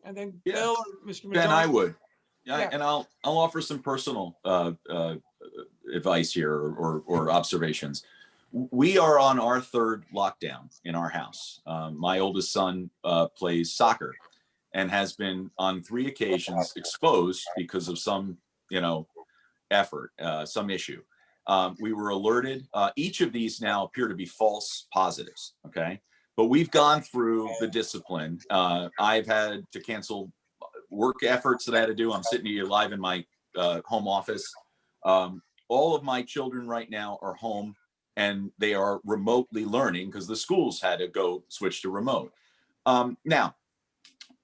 And then Bill or Mr. Ben, Mazzone? I would. Yeah. And I'll offer some personal advice here or observations. We are on our third lockdown in our house. My oldest son plays soccer and has been on 3 occasions exposed because of some, effort, some issue. We were alerted. Each of these now appear to be false positives. Okay. But we've gone through the discipline. I've had to cancel work efforts that I had to do. I'm sitting here live in my home office. All of my children right now are home and they are remotely learning because the schools had to go switch to remote. Now,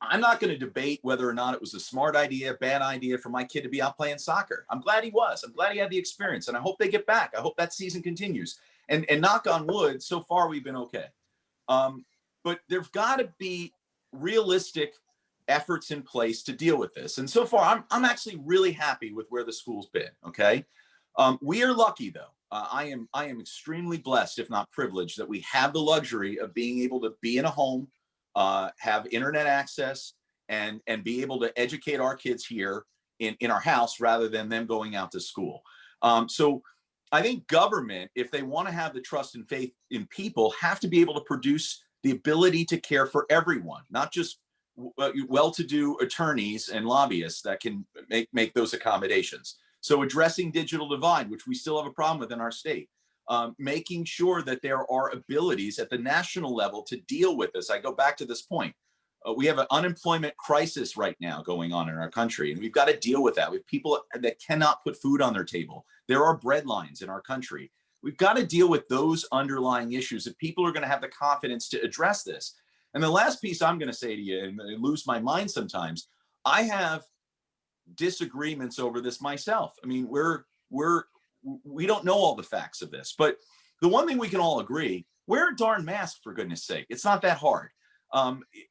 I'm not going to debate whether or not it was a smart idea, bad idea for my kid to be out playing soccer. I'm glad he was. I'm glad he had the experience, and I hope they get back. I hope that season continues. And knock on wood, so far we've been okay. But there's got to be realistic efforts in place to deal with this. And so far, I'm actually really happy with where the school's been. Okay, we are lucky though. I am extremely blessed, if not privileged, that we have the luxury of being able to be in a home, have internet access, and be able to educate our kids here in our house rather than them going out to school. So I think government, if they want to have the trust and faith in people, have to be able to produce the ability to care for everyone, not just well-to-do attorneys and lobbyists that can make those accommodations. So addressing digital divide, which we still have a problem with in our state, making sure that there are abilities at the national level to deal with this. I go back to this point. We have an unemployment crisis right now going on in our country, and we've got to deal with that. We have people that cannot put food on their table. There are bread lines in our country. We've got to deal with those underlying issues if people are going to have the confidence to address this. And the last piece I'm going to say to you, and I lose my mind sometimes, I have disagreements over this myself. I mean, we don't know all the facts of this, but the one thing we can all agree, wear a darn mask, for goodness sake. It's not that hard.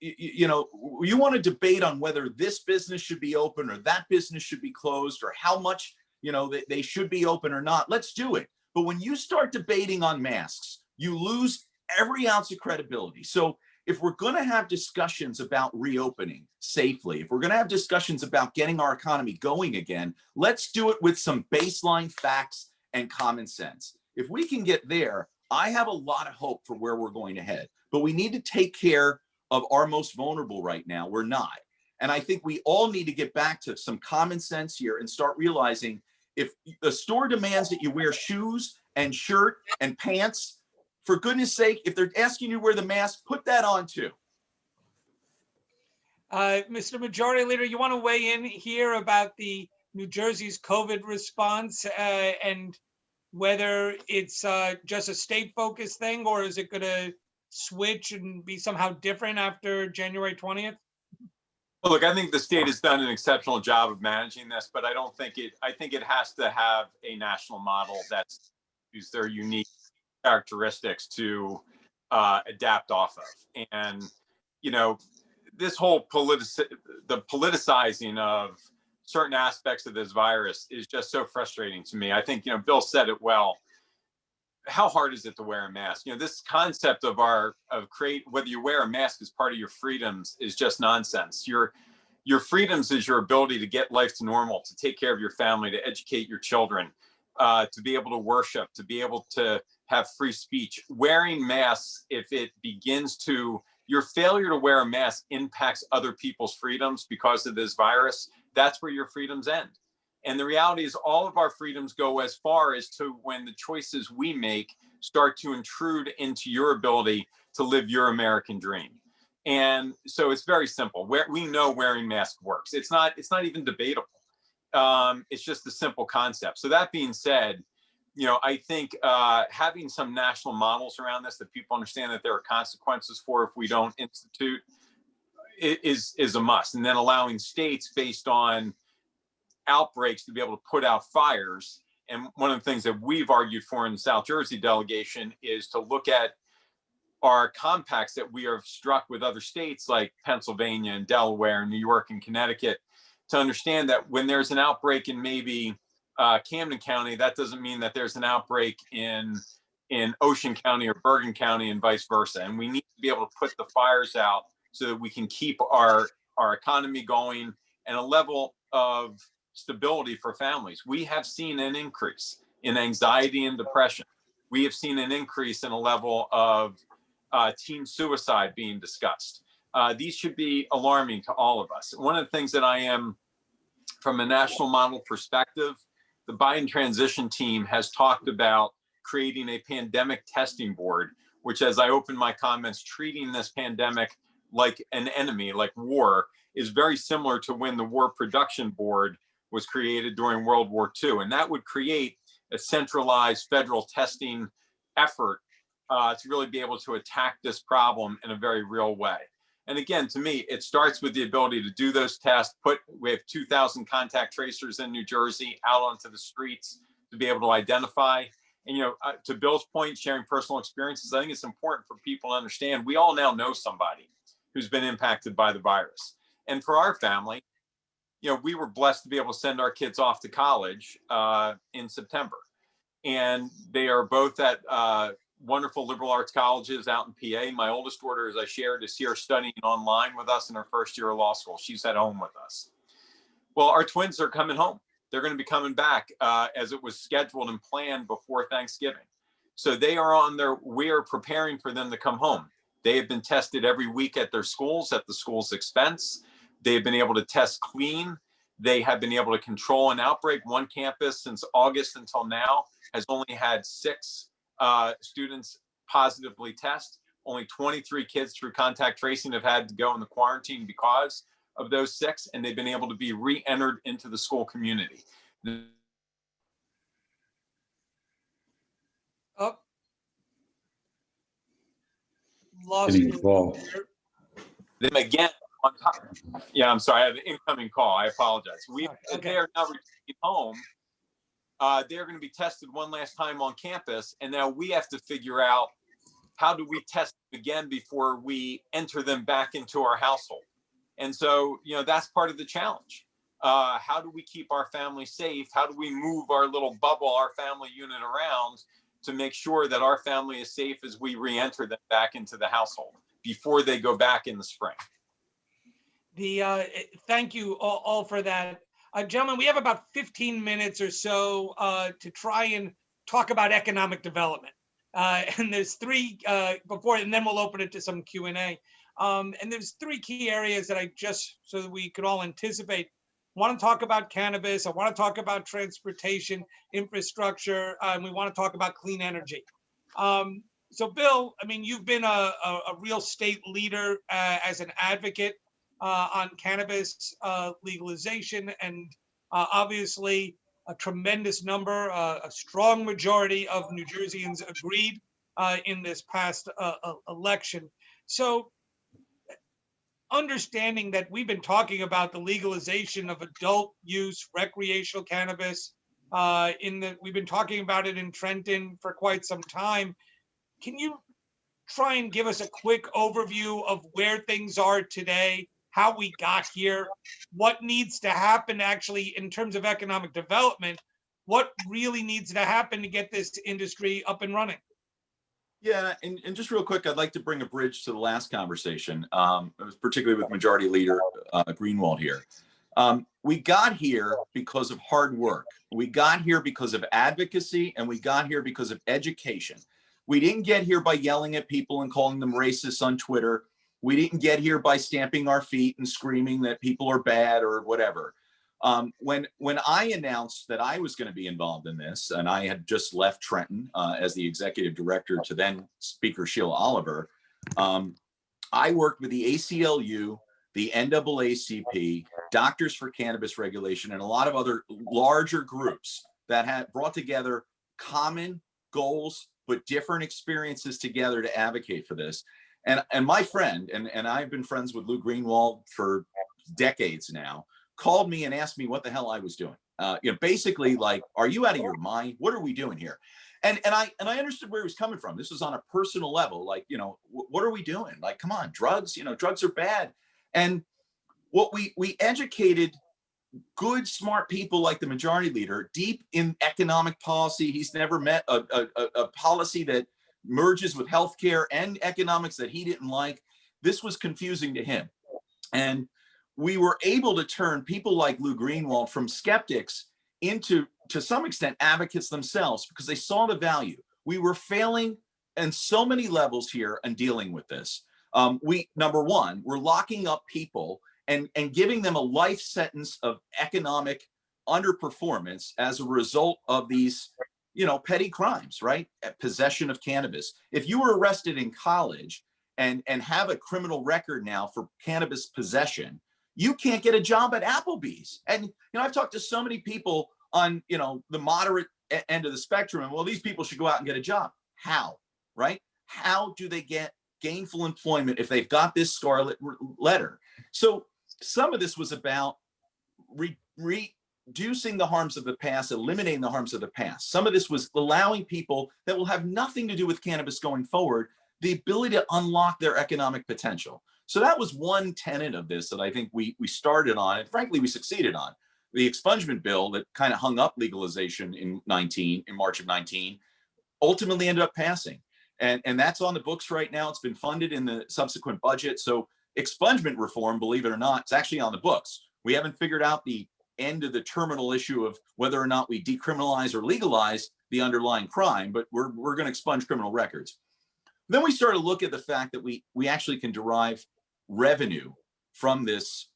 You know, you want to debate on whether this business should be open or that business should be closed, or how much, you know, they should be open or not. Let's do it. But when you start debating on masks, you lose every ounce of credibility. So if we're going to have discussions about reopening safely, if we're going to have discussions about getting our economy going again, let's do it with some baseline facts and common sense. If we can get there, I have a lot of hope for where we're going to head. But we need to take care of our most vulnerable right now. We're not. And I think we all need to get back to some common sense here and start realizing if the store demands that you wear shoes and shirt and pants, for goodness sake, if they're asking you to wear the mask, put that on too. Mr. Majority Leader, you want to weigh in here about the New Jersey's COVID response and whether it's just a state-focused thing, or is it going to switch and be somehow different after January 20th? Well, look, I think the state has done an exceptional job of managing this, but I think it has to have a national model that's use their unique characteristics to adapt off of. And, you know, this whole the politicizing of certain aspects of this virus is just so frustrating to me. I think, you know, Bill said it well. How hard is it to wear a mask? You know, this concept of whether you wear a mask as part of your freedoms is just nonsense. Your freedoms is your ability to get life to normal, to take care of your family, to educate your children, to be able to worship, to be able to have free speech. Wearing masks, if it begins to, your failure to wear a mask impacts other people's freedoms because of this virus, that's where your freedoms end. And the reality is all of our freedoms go as far as to when the choices we make start to intrude into your ability to live your American dream. And so it's very simple. We know wearing masks works. It's not even debatable. It's just a simple concept. So that being said, you know, I think having some national models around this that people understand that there are consequences for if we don't institute is a must. And then allowing states based on outbreaks to be able to put out fires. And one of the things that we've argued for in the South Jersey delegation is to look at our compacts that we have struck with other states like Pennsylvania and Delaware and New York and Connecticut, to understand that when there's an outbreak in maybe Camden County, that doesn't mean that there's an outbreak in Ocean County or Bergen County and vice versa. And we need to be able to put the fires out so that we can keep our economy going and a level of stability for families. We have seen an increase in anxiety and depression. We have seen an increase in a level of teen suicide being discussed. These should be alarming to all of us. One of the things that I am, from a national model perspective, the Biden transition team has talked about creating a pandemic testing board, which, as I open my comments, treating this pandemic like an enemy, like war, is very similar to when the War Production Board was created during World War II. And that would create a centralized federal testing effort to really be able to attack this problem in a very real way. And again, to me, it starts with the ability to do those tests. We have 2,000 contact tracers in New Jersey out onto the streets to be able to identify. And, you know, to Bill's point, sharing personal experiences, I think it's important for people to understand we all now know somebody who's been impacted by the virus. And for our family, we were blessed to be able to send our kids off to college in September. And they are both at wonderful liberal arts colleges out in PA. My oldest daughter, as I shared, is here studying online with us in her first year of law school. She's at home with us. Well, our twins are coming home. They're going to be coming back as it was scheduled and planned before Thanksgiving. So they are we are preparing for them to come home. They have been tested every week at their schools at the school's expense. They've been able to test clean. They have been able to control an outbreak. One campus since August until now has only had 6 students positively test. Only 23 kids through contact tracing have had to go in the quarantine because of those 6, and they've been able to be re-entered into the school community. Oh, lost you. Them again on top. Yeah, I'm sorry. I have an incoming call. I apologize. Okay. They are now returning home. They're going to be tested one last time on campus, and now we have to figure out how do we test them again before we enter them back into our household. And so, that's part of the challenge. How do we keep our family safe? How do we move our little bubble, our family unit around to make sure that our family is safe as we re-enter them back into the household before they go back in the spring? Thank you all for that. Gentlemen, we have about 15 minutes or so to try and talk about economic development. And there's 3 before, and then we'll open it to some Q&A. And there's 3 key areas that so that we could all anticipate. I want to talk about cannabis. I want to talk about transportation, infrastructure, and we want to talk about clean energy. So Bill, you've been a real state leader as an advocate on cannabis legalization, and obviously a tremendous number, a strong majority of New Jerseyans agreed in this past election. So understanding that we've been talking about the legalization of adult use recreational cannabis, we've been talking about it in Trenton for quite some time. Can you try and give us a quick overview of where things are today, how we got here, what needs to happen actually in terms of economic development, what really needs to happen to get this industry up and running? Yeah, and just real quick, I'd like to bring a bridge to the last conversation, particularly with Majority Leader Greenwald here. We got here because of hard work. We got here because of advocacy, and we got here because of education. We didn't get here by yelling at people and calling them racists on Twitter. We didn't get here by stamping our feet and screaming that people are bad or whatever. When I announced that I was going to be involved in this, and I had just left Trenton as the executive director to then Speaker Sheila Oliver, I worked with the ACLU, the NAACP, Doctors for Cannabis Regulation, and a lot of other larger groups that had brought together common goals, but different experiences together to advocate for this. And my friend, and I've been friends with Lou Greenwald for decades now, called me and asked me what the hell I was doing. Basically like, are you out of your mind? What are we doing here? And I understood where he was coming from. This was on a personal level. Like, what are we doing? Like, come on, drugs, drugs are bad. And what we educated good, smart people like the Majority Leader, deep in economic policy. He's never met a policy that merges with healthcare and economics that he didn't like. This was confusing to him. And we were able to turn people like Lou Greenwald from skeptics into, to some extent, advocates themselves because they saw the value. We were failing on so many levels here in dealing with this. Number one, we're locking up people and giving them a life sentence of economic underperformance as a result of these, petty crimes, right? Possession of cannabis. If you were arrested in college and have a criminal record now for cannabis possession, you can't get a job at Applebee's. And, I've talked to so many people on, the moderate end of the spectrum, and well, these people should go out and get a job. How, right? How do they get gainful employment if they've got this scarlet letter? So some of this was about reducing the harms of the past, eliminating the harms of the past. Some of this was allowing people that will have nothing to do with cannabis going forward, the ability to unlock their economic potential. So that was one tenet of this that I think we started on, and frankly, we succeeded on. The expungement bill that kind of hung up legalization in March of 19, ultimately ended up passing. And that's on the books right now. It's been funded in the subsequent budget. So expungement reform, believe it or not, it's actually on the books. We haven't figured out the end of the terminal issue of whether or not we decriminalize or legalize the underlying crime, but we're going to expunge criminal records. Then we started to look at the fact that we actually can derive revenue from this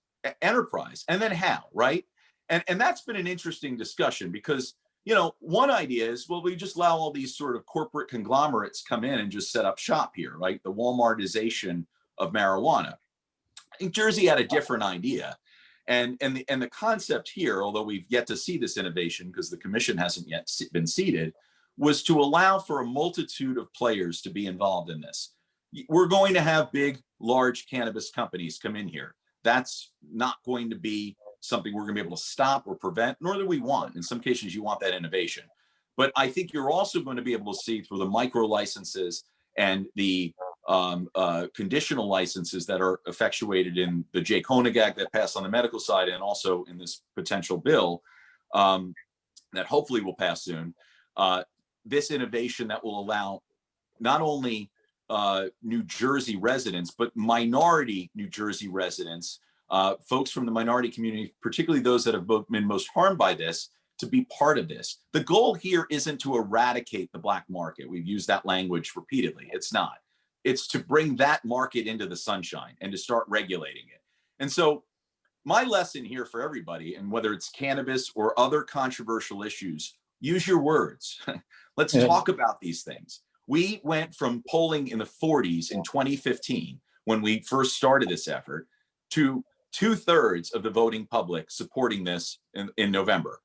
enterprise, and then how, right? And that's been an interesting discussion because, you know, one idea is, well, we just allow all these sort of corporate conglomerates come in and just set up shop here, right? The Walmartization of marijuana. I think Jersey had a different idea. And the concept here, although we've yet to see this innovation because the commission hasn't yet been seated, was to allow for a multitude of players to be involved in this. We're going to have big, large cannabis companies come in here. That's not going to be something we're going to be able to stop or prevent, nor do we want. In some cases, you want that innovation. But I think you're also going to be able to see through the micro licenses and the conditional licenses that are effectuated in the Jay Koenig Act that passed on the medical side, and also in this potential bill that hopefully will pass soon, this innovation that will allow not only New Jersey residents, but minority New Jersey residents, folks from the minority community, particularly those that have been most harmed by this, to be part of this. The goal here isn't to eradicate the black market. We've used that language repeatedly. It's not. It's to bring that market into the sunshine and to start regulating it. And so my lesson here for everybody, and whether it's cannabis or other controversial issues, use your words. Let's talk about these things. We went from polling in the 40s in 2015, when we first started this effort, to 2/3 of the voting public supporting this in November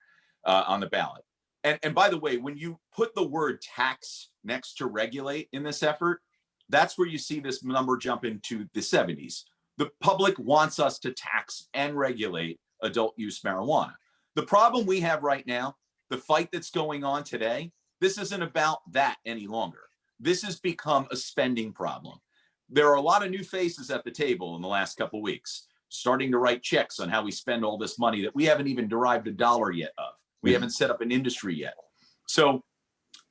on the ballot. And by the way, when you put the word tax next to regulate in this effort, that's where you see this number jump into the 70s. The public wants us to tax and regulate adult use marijuana. The problem we have right now, the fight that's going on today, this isn't about that any longer. This has become a spending problem. There are a lot of new faces at the table in the last couple of weeks, starting to write checks on how we spend all this money that we haven't even derived a dollar yet of. We haven't set up an industry yet. So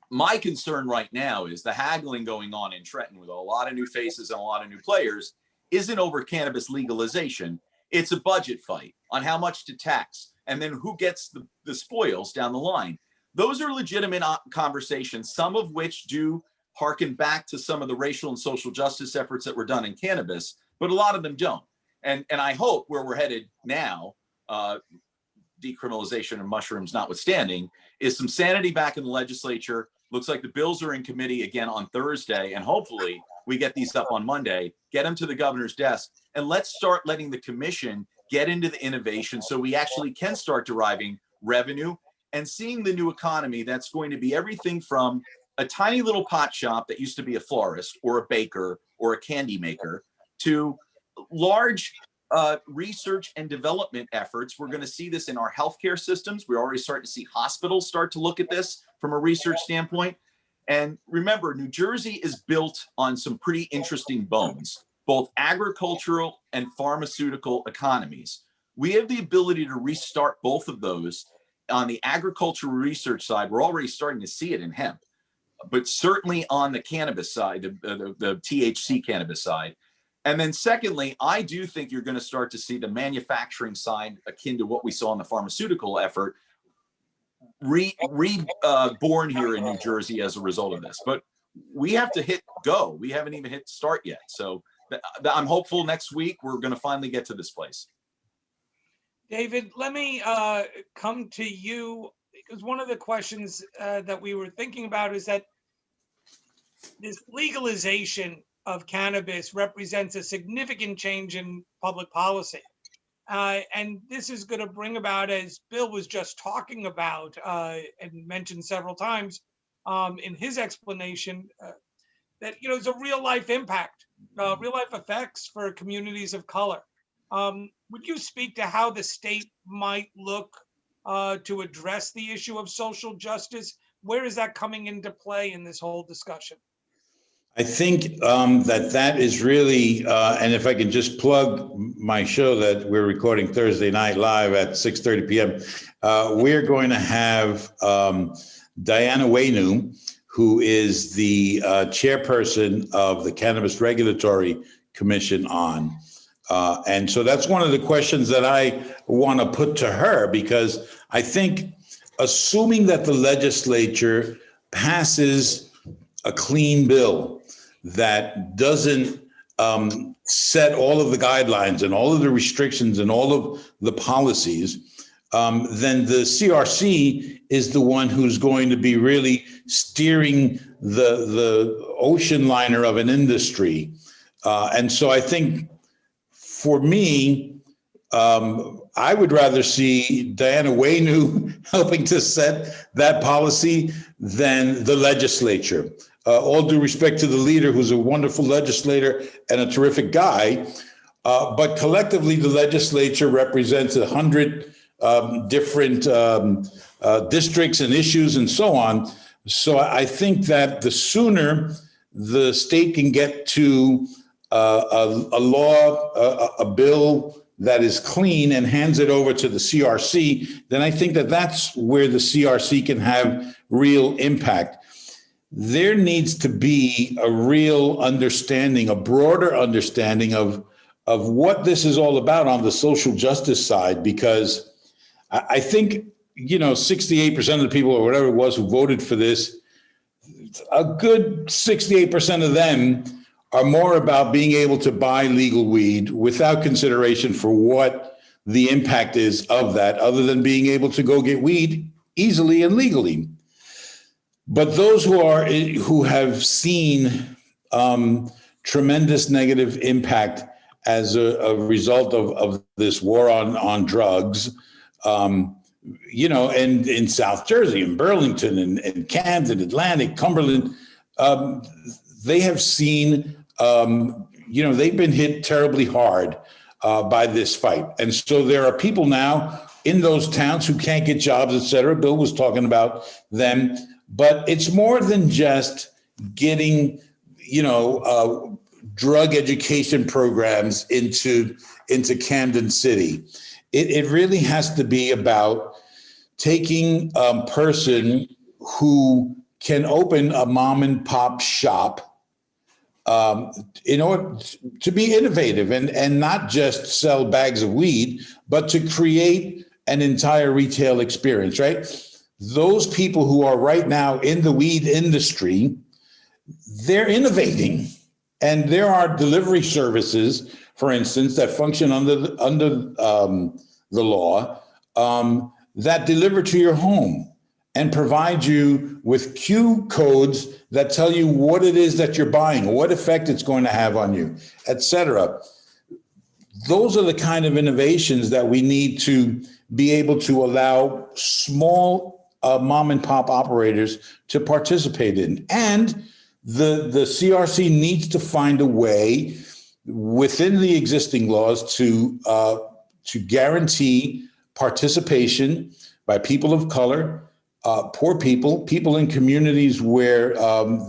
my concern right now is the haggling going on in Trenton with a lot of new faces and a lot of new players isn't over cannabis legalization. It's a budget fight on how much to tax and then who gets the spoils down the line. Those are legitimate conversations, some of which do harken back to some of the racial and social justice efforts that were done in cannabis, but a lot of them don't. And I hope where we're headed now, decriminalization of mushrooms notwithstanding, is some sanity back in the legislature. Looks like the bills are in committee again on Thursday, and hopefully we get these up on Monday, get them to the governor's desk, and let's start letting the commission get into the innovation so we actually can start deriving revenue and seeing the new economy that's going to be everything from a tiny little pot shop that used to be a florist or a baker or a candy maker to large research and development efforts. We're going to see this in our healthcare systems. We're already starting to see hospitals start to look at this from a research standpoint. And remember, New Jersey is built on some pretty interesting bones, both agricultural and pharmaceutical economies. We have the ability to restart both of those. On the agricultural research side, we're already starting to see it in hemp, but certainly on the cannabis side, the THC cannabis side. And then secondly, I do think you're going to start to see the manufacturing side akin to what we saw in the pharmaceutical effort reborn here in New Jersey as a result of this. But we have to hit go. We haven't even hit start yet. So I'm hopeful next week we're going to finally get to this place. David, let me come to you, because one of the questions that we were thinking about is that this legalization of cannabis represents a significant change in public policy. And this is going to bring about, as Bill was just talking about and mentioned several times in his explanation, that, you know, it's a real life impact, real life effects for communities of color. Would you speak to how the state might look to address the issue of social justice? Where is that coming into play in this whole discussion? I think that is really, and if I can just plug my show that we're recording Thursday night live at 6:30 p.m., we're going to have Diana Waynu, who is the chairperson of the Cannabis Regulatory Commission on. And so that's one of the questions that I want to put to her, because I think assuming that the legislature passes a clean bill that doesn't set all of the guidelines and all of the restrictions and all of the policies, then the CRC is the one who's going to be really steering the ocean liner of an industry. And so I think for me, I would rather see Diana Waynu helping to set that policy than the legislature. All due respect to the leader, who's a wonderful legislator and a terrific guy, but collectively the legislature represents 100 different districts and issues and so on. So I think that the sooner the state can get to a law, a bill that is clean and hands it over to the CRC, then I think that that's where the CRC can have real impact. There needs to be a real understanding, a broader understanding of what this is all about on the social justice side, because I think, 68% of the people or whatever it was who voted for this, a good 68% of them are more about being able to buy legal weed without consideration for what the impact is of that, other than being able to go get weed easily and legally. But those who have seen tremendous negative impact as a result of this war on drugs, and in South Jersey, in Burlington, and Camden, Atlantic, Cumberland, they have seen, they've been hit terribly hard by this fight. And so there are people now in those towns who can't get jobs, et cetera. Bill was talking about them. But it's more than just getting, drug education programs into Camden City. It really has to be about taking a person who can open a mom and pop shop in order to be innovative and not just sell bags of weed, but to create an entire retail experience, right? Those people who are right now in the weed industry, they're innovating. And there are delivery services, for instance, that function under the law that deliver to your home and provide you with Q codes that tell you what it is that you're buying, what effect it's going to have on you, et cetera. Those are the kind of innovations that we need to be able to allow small mom and pop operators to participate in. And the CRC needs to find a way within the existing laws to guarantee participation by people of color, poor people in communities where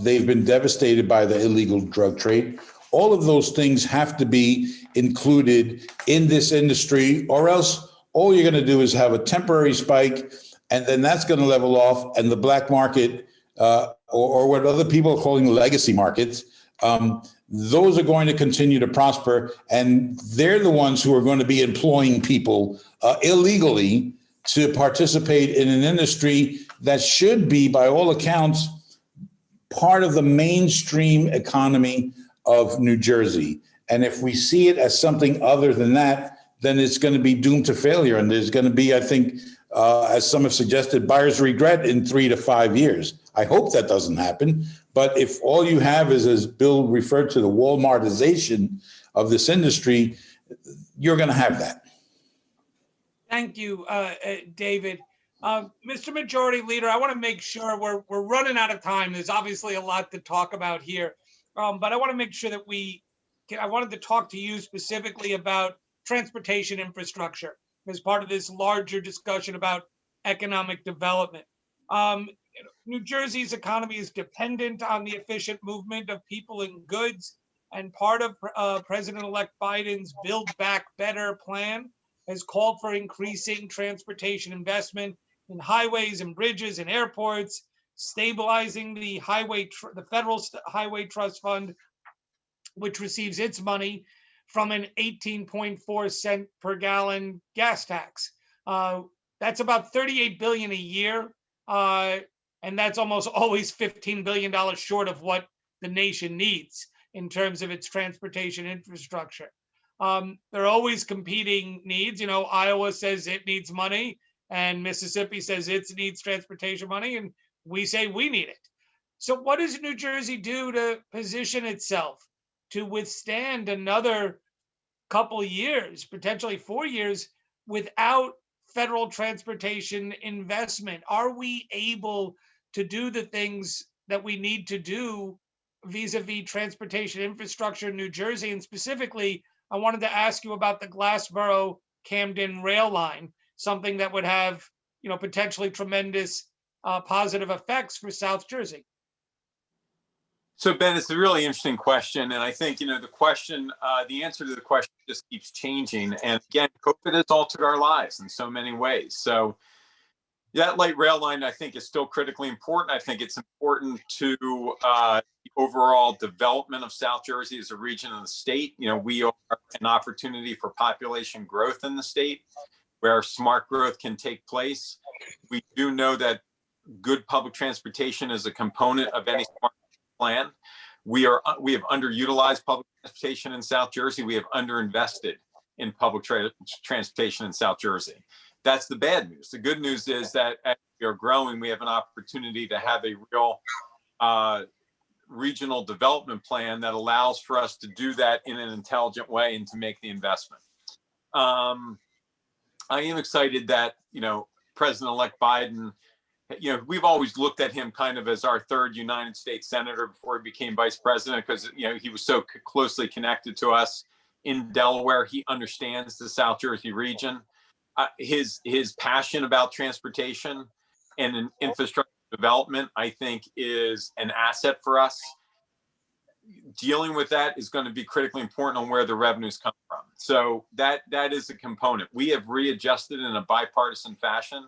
they've been devastated by the illegal drug trade. All of those things have to be included in this industry, or else all you're going to do is have a temporary spike, and then that's going to level off, and the black market, or what other people are calling legacy markets, those are going to continue to prosper, and they're the ones who are going to be employing people illegally to participate in an industry that should be, by all accounts, part of the mainstream economy of New Jersey. And if we see it as something other than that, then it's going to be doomed to failure. And there's going to be, I think, as some have suggested, buyer's regret in 3 to 5 years. I hope that doesn't happen. But if all you have is, as Bill referred to, the Walmartization of this industry, you're going to have that. Thank you, David. Mr. Majority Leader, I want to make sure we're running out of time. There's obviously a lot to talk about here, but I want to make sure that I wanted to talk to you specifically about transportation infrastructure as part of this larger discussion about economic development. New Jersey's economy is dependent on the efficient movement of people and goods, and part of President-elect Biden's Build Back Better plan has called for increasing transportation investment in highways and bridges and airports, stabilizing the federal highway trust fund, which receives its money from an 18.4 cent per gallon gas tax. That's about 38 billion a year. And that's almost always $15 billion short of what the nation needs in terms of its transportation infrastructure. There are always competing needs. You know, Iowa says it needs money, and Mississippi says it needs transportation money, and we say we need it. So what does New Jersey do to position itself to withstand another couple years, potentially 4 years, without federal transportation investment? Are we able to do the things that we need to do vis-a-vis transportation infrastructure in New Jersey? And specifically, I wanted to ask you about the Glassboro-Camden rail line, something that would have, you know, potentially tremendous positive effects for South Jersey. So Ben, it's a really interesting question. And I think, you know, the answer to the question just keeps changing. And again, COVID has altered our lives in so many ways. So that light rail line, I think, is still critically important. I think it's important to the overall development of South Jersey as a region of the state. You know, we are an opportunity for population growth in the state where smart growth can take place. We do know that good public transportation is a component of any smart plan. We have underutilized public transportation in South Jersey. We have underinvested in public transportation in South Jersey. That's the bad news. The good news is that as we are growing, we have an opportunity to have a real regional development plan that allows for us to do that in an intelligent way and to make the investment. I am excited that, you know, President-elect Biden, you know, we've always looked at him kind of as our third United States Senator before he became vice president, because, you know, he was so closely connected to us in Delaware. He understands the South Jersey region. His passion about transportation and infrastructure development, I think, is an asset for us. Dealing with that is going to be critically important on where the revenues come from. So that is a component. We have readjusted in a bipartisan fashion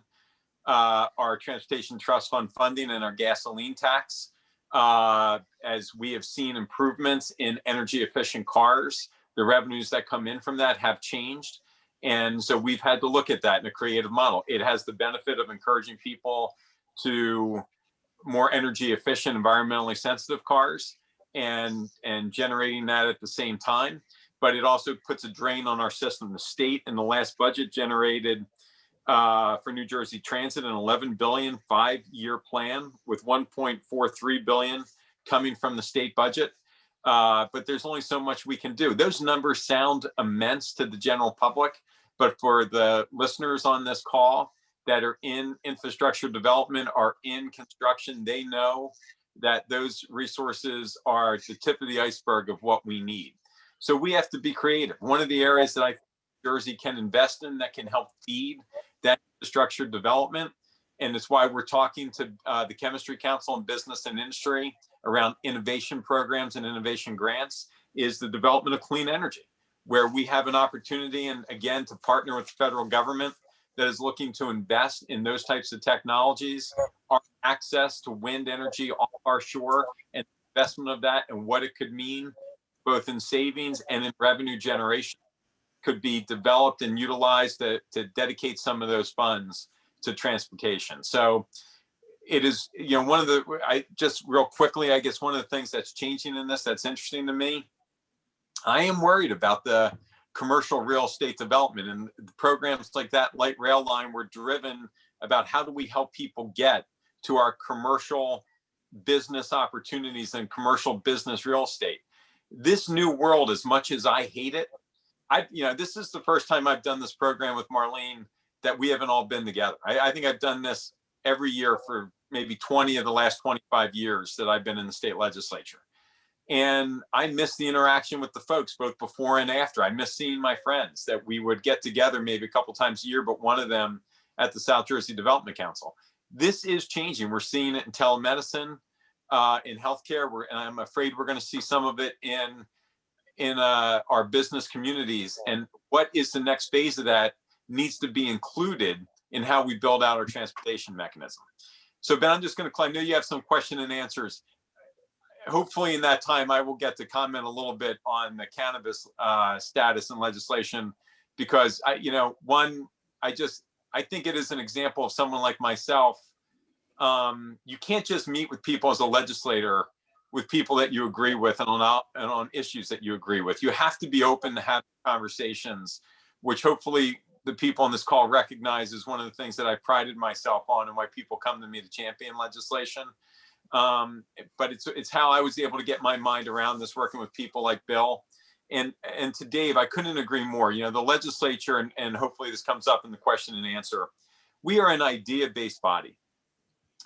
our transportation trust fund funding and our gasoline tax, as we have seen improvements in energy efficient cars. The revenues that come in from that have changed. And so we've had to look at that in a creative model. It has the benefit of encouraging people to more energy efficient, environmentally sensitive cars and generating that at the same time. But it also puts a drain on our system. The state in the last budget generated for New Jersey Transit an $11 billion 5-year plan with $1.43 billion coming from the state budget. But there's only so much we can do. Those numbers sound immense to the general public, but for the listeners on this call that are in infrastructure development, are in construction, they know that those resources are the tip of the iceberg of what we need. So we have to be creative. One of the areas that I think Jersey can invest in that can help feed that infrastructure development, and it's why we're talking to the Chemistry Council and business and industry around innovation programs and innovation grants, is the development of clean energy, where we have an opportunity, and again, to partner with the federal government that is looking to invest in those types of technologies. Our access to wind energy off our shore and investment of that and what it could mean both in savings and in revenue generation could be developed and utilized to dedicate some of those funds to transportation. So it is, you know, one of the, just real quickly, I guess one of the things that's changing in this that's interesting to me, I am worried about the commercial real estate development, and programs like that light rail line were driven about how do we help people get to our commercial business opportunities and commercial business real estate. This new world, as much as I hate it, this is the first time I've done this program with Marlene that we haven't all been together. I think I've done this every year for maybe 20 of the last 25 years that I've been in the state legislature. And I miss the interaction with the folks both before and after. I miss seeing my friends that we would get together maybe a couple times a year, but one of them at the South Jersey Development Council. This is changing. We're seeing it in telemedicine, in healthcare, and I'm afraid we're going to see some of it in our business communities. And what is the next phase of that needs to be included in how we build out our transportation mechanism. So Ben, I'm just going to, I know you have some question and answers. Hopefully in that time, I will get to comment a little bit on the cannabis status and legislation, because I think it is an example of someone like myself. You can't just meet with people as a legislator with people that you agree with and on issues that you agree with. You have to be open to have conversations, which hopefully the people on this call recognize is one of the things that I prided myself on and why people come to me to champion legislation. But it's how I was able to get my mind around this, working with people like Bill. And to Dave, I couldn't agree more. The legislature, and hopefully this comes up in the question and answer, we are an idea-based body.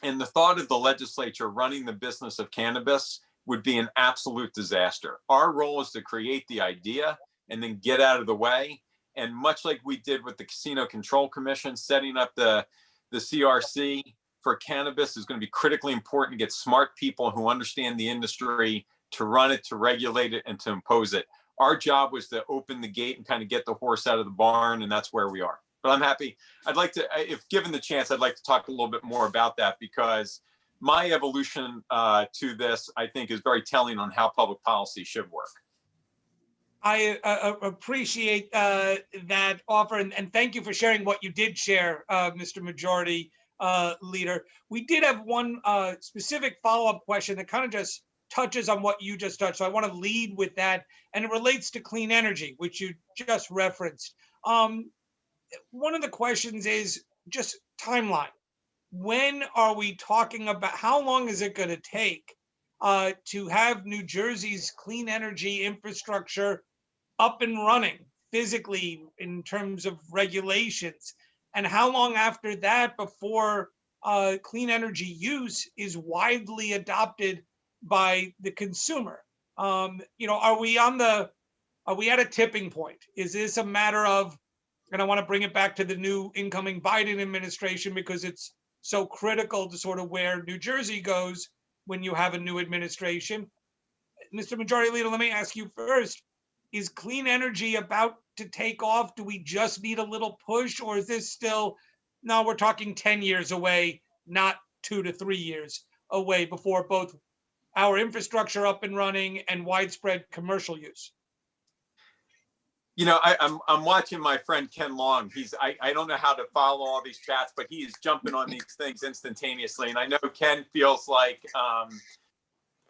And the thought of the legislature running the business of cannabis would be an absolute disaster. Our role is to create the idea and then get out of the way. And much like we did with the Casino Control Commission, setting up the CRC for cannabis is going to be critically important to get smart people who understand the industry to run it, to regulate it, and to impose it. Our job was to open the gate and kind of get the horse out of the barn, and that's where we are. But I'm happy. I'd like to, if given the chance, I'd like to talk a little bit more about that, because my evolution to this, I think, is very telling on how public policy should work. I appreciate that offer, and thank you for sharing what you did share, Mr. Majority Leader. We did have one specific follow-up question that kind of just touches on what you just touched. So I want to lead with that, and it relates to clean energy, which you just referenced. One of the questions is just timeline. When are we talking about, how long is it going to take to have New Jersey's clean energy infrastructure up and running physically in terms of regulations? And how long after that before clean energy use is widely adopted by the consumer? Are we at a tipping point? Is this a matter of, and I want to bring it back to the new incoming Biden administration, because it's so critical to sort of where New Jersey goes when you have a new administration. Mr. Majority Leader, let me ask you first, is clean energy about to take off? Do we just need a little push, or is this still, no, we're talking 10 years away, not 2 to 3 years away before both our infrastructure up and running and widespread commercial use? I'm watching my friend Ken Long. I don't know how to follow all these chats, but he is jumping on these things instantaneously. And I know Ken feels like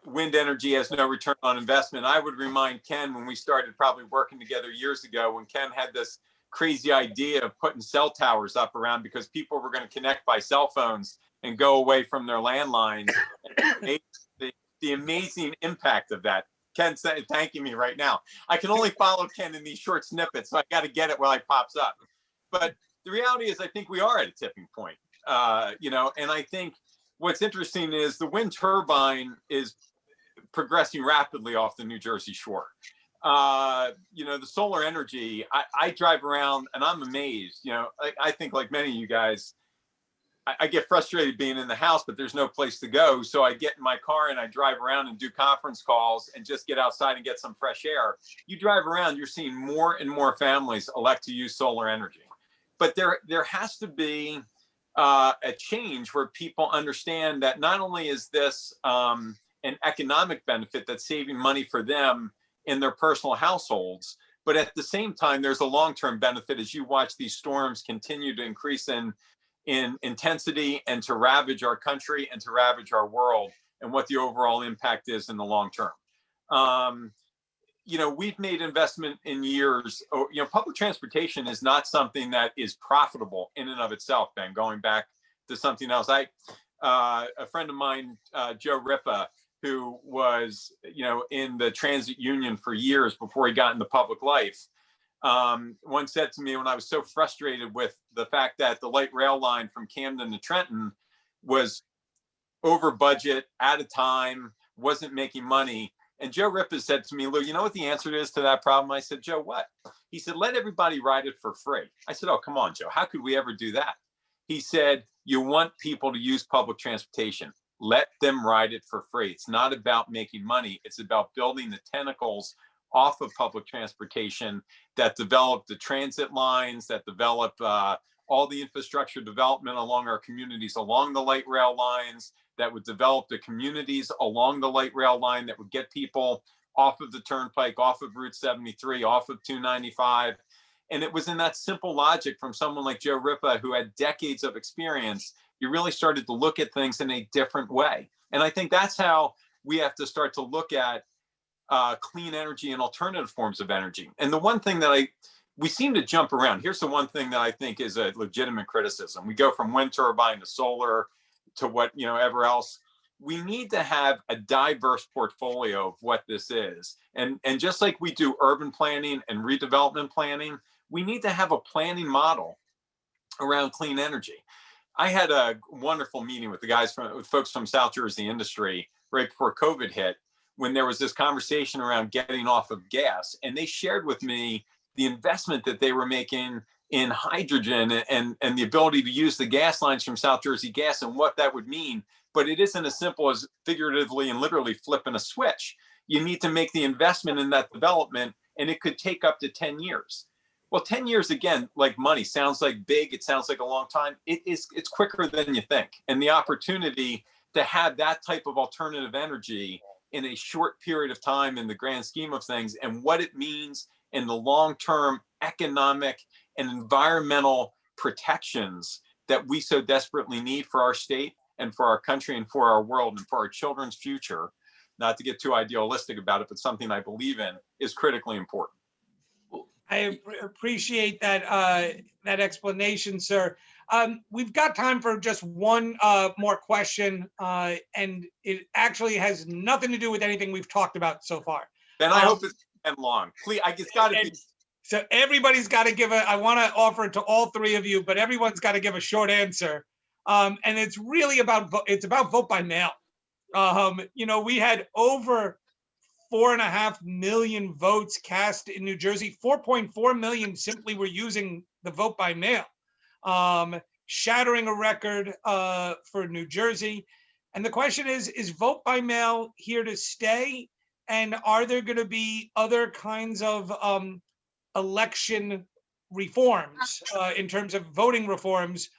wind energy has no return on investment. I would remind Ken when we started probably working together years ago, when Ken had this crazy idea of putting cell towers up around because people were going to connect by cell phones and go away from their landlines. The amazing impact of that. Ken's thanking me right now. I can only follow Ken in these short snippets, so I got to get it while he pops up. But the reality is, I think we are at a tipping point. And I think what's interesting is the wind turbine is progressing rapidly off the New Jersey shore. The solar energy, I drive around and I'm amazed. I think like many of you guys, I get frustrated being in the house, but there's no place to go. So I get in my car and I drive around and do conference calls and just get outside and get some fresh air. You drive around, you're seeing more and more families elect to use solar energy. But there has to be a change where people understand that not only is this an economic benefit that's saving money for them in their personal households, but at the same time, there's a long-term benefit as you watch these storms continue to increase in intensity and to ravage our country and to ravage our world, and what the overall impact is in the long term. We've made investment in years. Public transportation is not something that is profitable in and of itself, Ben, going back to something else. A friend of mine, Joe Ripa, who was, in the transit union for years before he got into public life, once said to me, when I was so frustrated with the fact that the light rail line from Camden to Trenton was over budget, at a time, wasn't making money. And Joe Ripa said to me, Lou, you know what the answer is to that problem? I said, Joe, what? He said, let everybody ride it for free. I said, oh, come on, Joe, how could we ever do that? He said, You want people to use public transportation. Let them ride it for free. It's not about making money. It's about building the tentacles off of public transportation that develop the transit lines, that develop all the infrastructure development along our communities, along the light rail lines, that would develop the communities along the light rail line, that would get people off of the turnpike, off of Route 73, off of 295. And it was in that simple logic from someone like Joe Ripa, who had decades of experience, you really started to look at things in a different way. And I think that's how we have to start to look at clean energy and alternative forms of energy. And the one thing that we seem to jump around. Here's the one thing that I think is a legitimate criticism. We go from wind turbine to solar to what, ever else. We need to have a diverse portfolio of what this is. And just like we do urban planning and redevelopment planning, we need to have a planning model around clean energy. I had a wonderful meeting with folks from South Jersey industry right before COVID hit, when there was this conversation around getting off of gas. And they shared with me the investment that they were making in hydrogen and the ability to use the gas lines from South Jersey Gas and what that would mean. But it isn't as simple as figuratively and literally flipping a switch. You need to make the investment in that development, and it could take up to 10 years. Well, 10 years, again, like money, sounds like big, it sounds like a long time. It's quicker than you think. And the opportunity to have that type of alternative energy in a short period of time in the grand scheme of things, and what it means in the long-term economic and environmental protections that we so desperately need for our state and for our country and for our world and for our children's future, not to get too idealistic about it, but something I believe in, is critically important. I appreciate that explanation, sir. We've got time for just one more question, and it actually has nothing to do with anything we've talked about so far. Then I hope it's long. Please, it's got to be. So everybody's got to give I want to offer it to all three of you, but everyone's got to give a short answer. And it's really about vote by mail. We had over 4.5 million votes cast in New Jersey. 4.4 million simply were using the vote by mail, shattering a record for New Jersey. And the question is vote by mail here to stay? And are there going to be other kinds of election reforms in terms of voting reforms,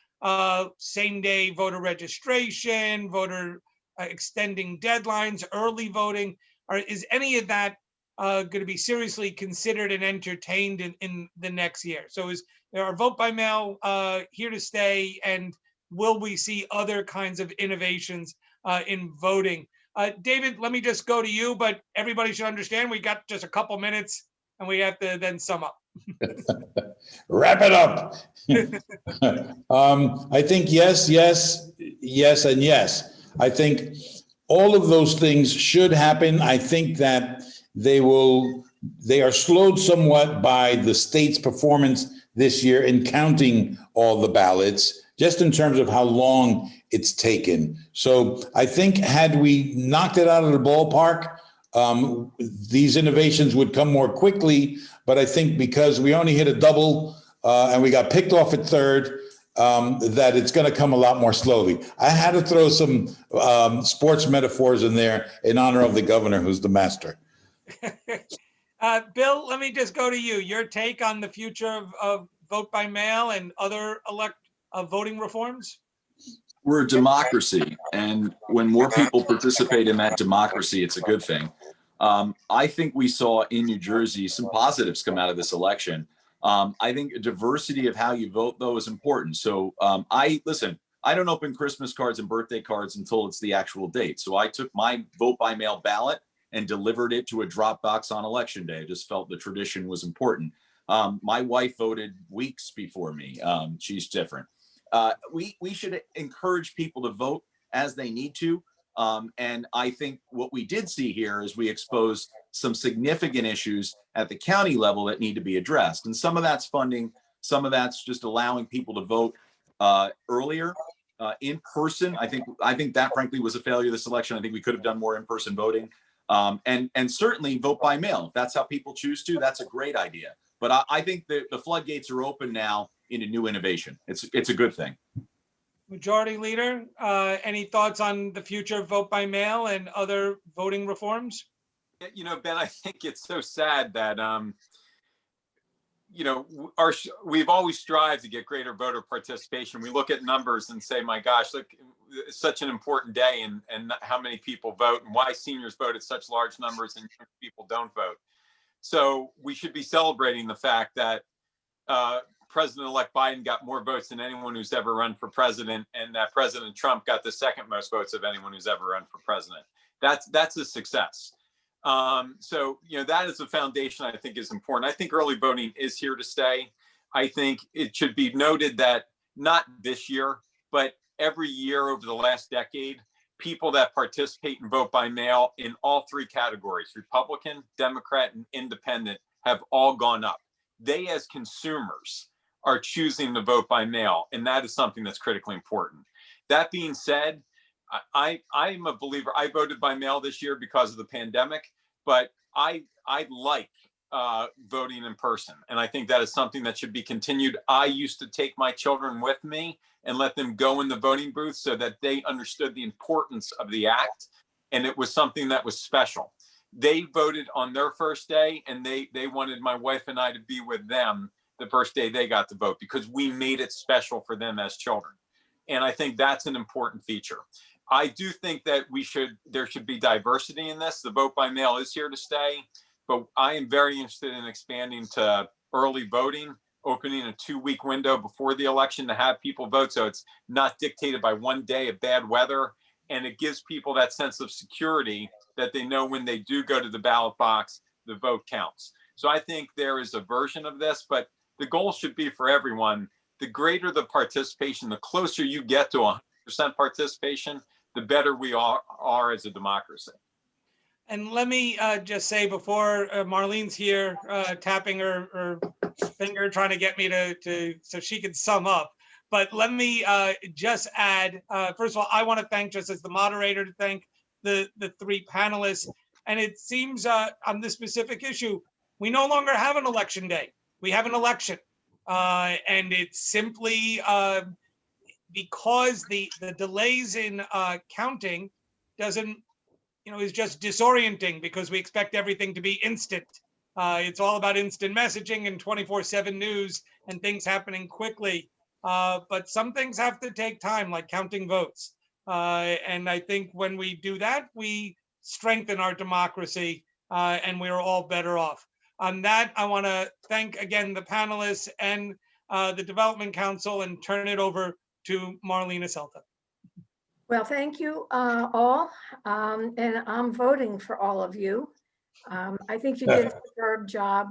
same day voter registration, voter extending deadlines, early voting? Is any of that going to be seriously considered and entertained in the next year? So is our vote by mail here to stay, and will we see other kinds of innovations in voting? David, let me just go to you, but everybody should understand we got just a couple minutes and we have to then sum up. Wrap it up. I think yes, and yes. I think all of those things should happen. I think that they are slowed somewhat by the state's performance this year in counting all the ballots, just in terms of how long it's taken. So I think had we knocked it out of the ballpark, these innovations would come more quickly. But I think because we only hit a double and we got picked off at third, that it's going to come a lot more slowly. I had to throw some sports metaphors in there in honor of the governor, who's the master. Bill, let me just go to you. Your take on the future of vote by mail and other voting reforms? We're a democracy, and when more people participate in that democracy, it's a good thing. I think we saw in New Jersey some positives come out of this election. I think a diversity of how you vote, though, is important. So I don't open Christmas cards and birthday cards until it's the actual date. So I took my vote by mail ballot and delivered it to a drop box on election day. I just felt the tradition was important. My wife voted weeks before me. She's different. We should encourage people to vote as they need to. And I think what we did see here is we exposed some significant issues at the county level that need to be addressed. And some of that's funding, some of that's just allowing people to vote earlier in person. I think that frankly was a failure this election. I think we could have done more in-person voting. And certainly vote by mail. If that's how people choose to, that's a great idea. But I think that the floodgates are open now into new innovation. It's a good thing. Majority Leader, any thoughts on the future of vote by mail and other voting reforms? You know, Ben, I think it's so sad that, you know, we've always strived to get greater voter participation. We look at numbers and say, my gosh, look, it's such an important day, and how many people vote, and why seniors vote at such large numbers and people don't vote. So we should be celebrating the fact that President-elect Biden got more votes than anyone who's ever run for president, and that President Trump got the second most votes of anyone who's ever run for president. That's a success. So, you know, that is a foundation I think is important. I think early voting is here to stay. I think it should be noted that not this year, but every year over the last decade, people that participate and vote by mail in all three categories, Republican, Democrat, and Independent, have all gone up. They, as consumers, are choosing to vote by mail, and that is something that's critically important. That being said, I'm a believer. I voted by mail this year because of the pandemic, but I like voting in person, and I think that is something that should be continued. I used to take my children with me and let them go in the voting booth so that they understood the importance of the act, and it was something that was special. They voted on their first day, and they wanted my wife and I to be with them the first day they got to vote, because we made it special for them as children. And I think that's an important feature. I do think that there should be diversity in this. The vote by mail is here to stay, but I am very interested in expanding to early voting, opening a 2-week window before the election to have people vote, so it's not dictated by one day of bad weather, and it gives people that sense of security that they know when they do go to the ballot box, the vote counts. So I think there is a version of this, but the goal should be for everyone. The greater the participation, the closer you get to 100% participation, the better we are as a democracy. And let me just say, before Marlene's here tapping her finger trying to get me to so she can sum up, but let me just add, first of all, I want to thank, just as the moderator, to thank the three panelists. And it seems on this specific issue, we no longer have an election day. We have an election. And it's simply because the delays in counting is just disorienting, because we expect everything to be instant. It's all about instant messaging and 24/7 news and things happening quickly. But some things have to take time, like counting votes. And I think when we do that, we strengthen our democracy, and we're all better off. On that, I want to thank again the panelists and the Development Council, and turn it over to Marlene Aselta. Well, thank you all. And I'm voting for all of you. I think you did a superb job.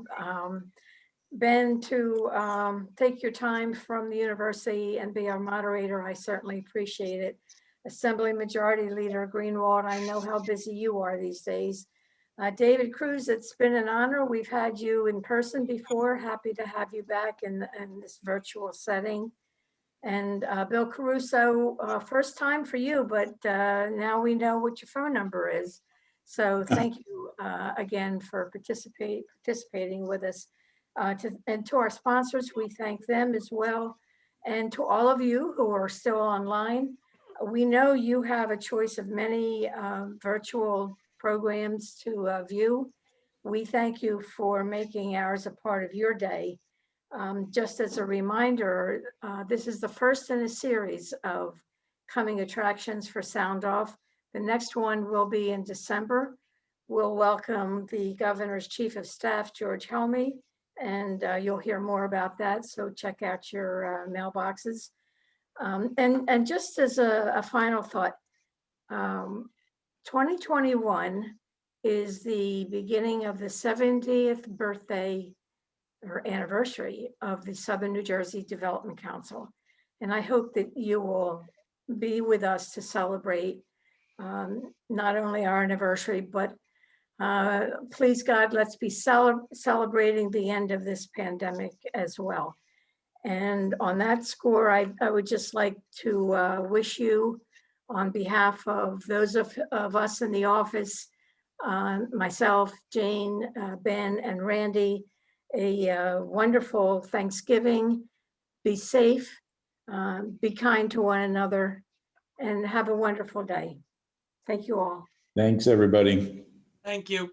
Ben, to take your time from the university and be our moderator, I certainly appreciate it. Assembly Majority Leader Greenwald, I know how busy you are these days. David Cruz, it's been an honor. We've had you in person before. Happy to have you back in this virtual setting. And Bill Caruso, first time for you, but now we know what your phone number is. So thank you again for participating with us. And to our sponsors, we thank them as well. And to all of you who are still online, we know you have a choice of many virtual programs to view. We thank you for making ours a part of your day. Just as a reminder, this is the first in a series of coming attractions for Sound Off. The next one will be in December. We'll welcome the Governor's Chief of Staff, George Helmy, and you'll hear more about that. So check out your mailboxes. And just as a final thought, 2021 is the beginning of the 70th birthday or anniversary of the Southern New Jersey Development Council. And I hope that you will be with us to celebrate not only our anniversary, but please God, let's be celebrating the end of this pandemic as well. And on that score, I would just like to wish you, on behalf of those of us in the office, myself, Jane, Ben, and Randy, a wonderful Thanksgiving. Be safe. Be kind to one another and have a wonderful day. Thank you all. Thanks, everybody. Thank you.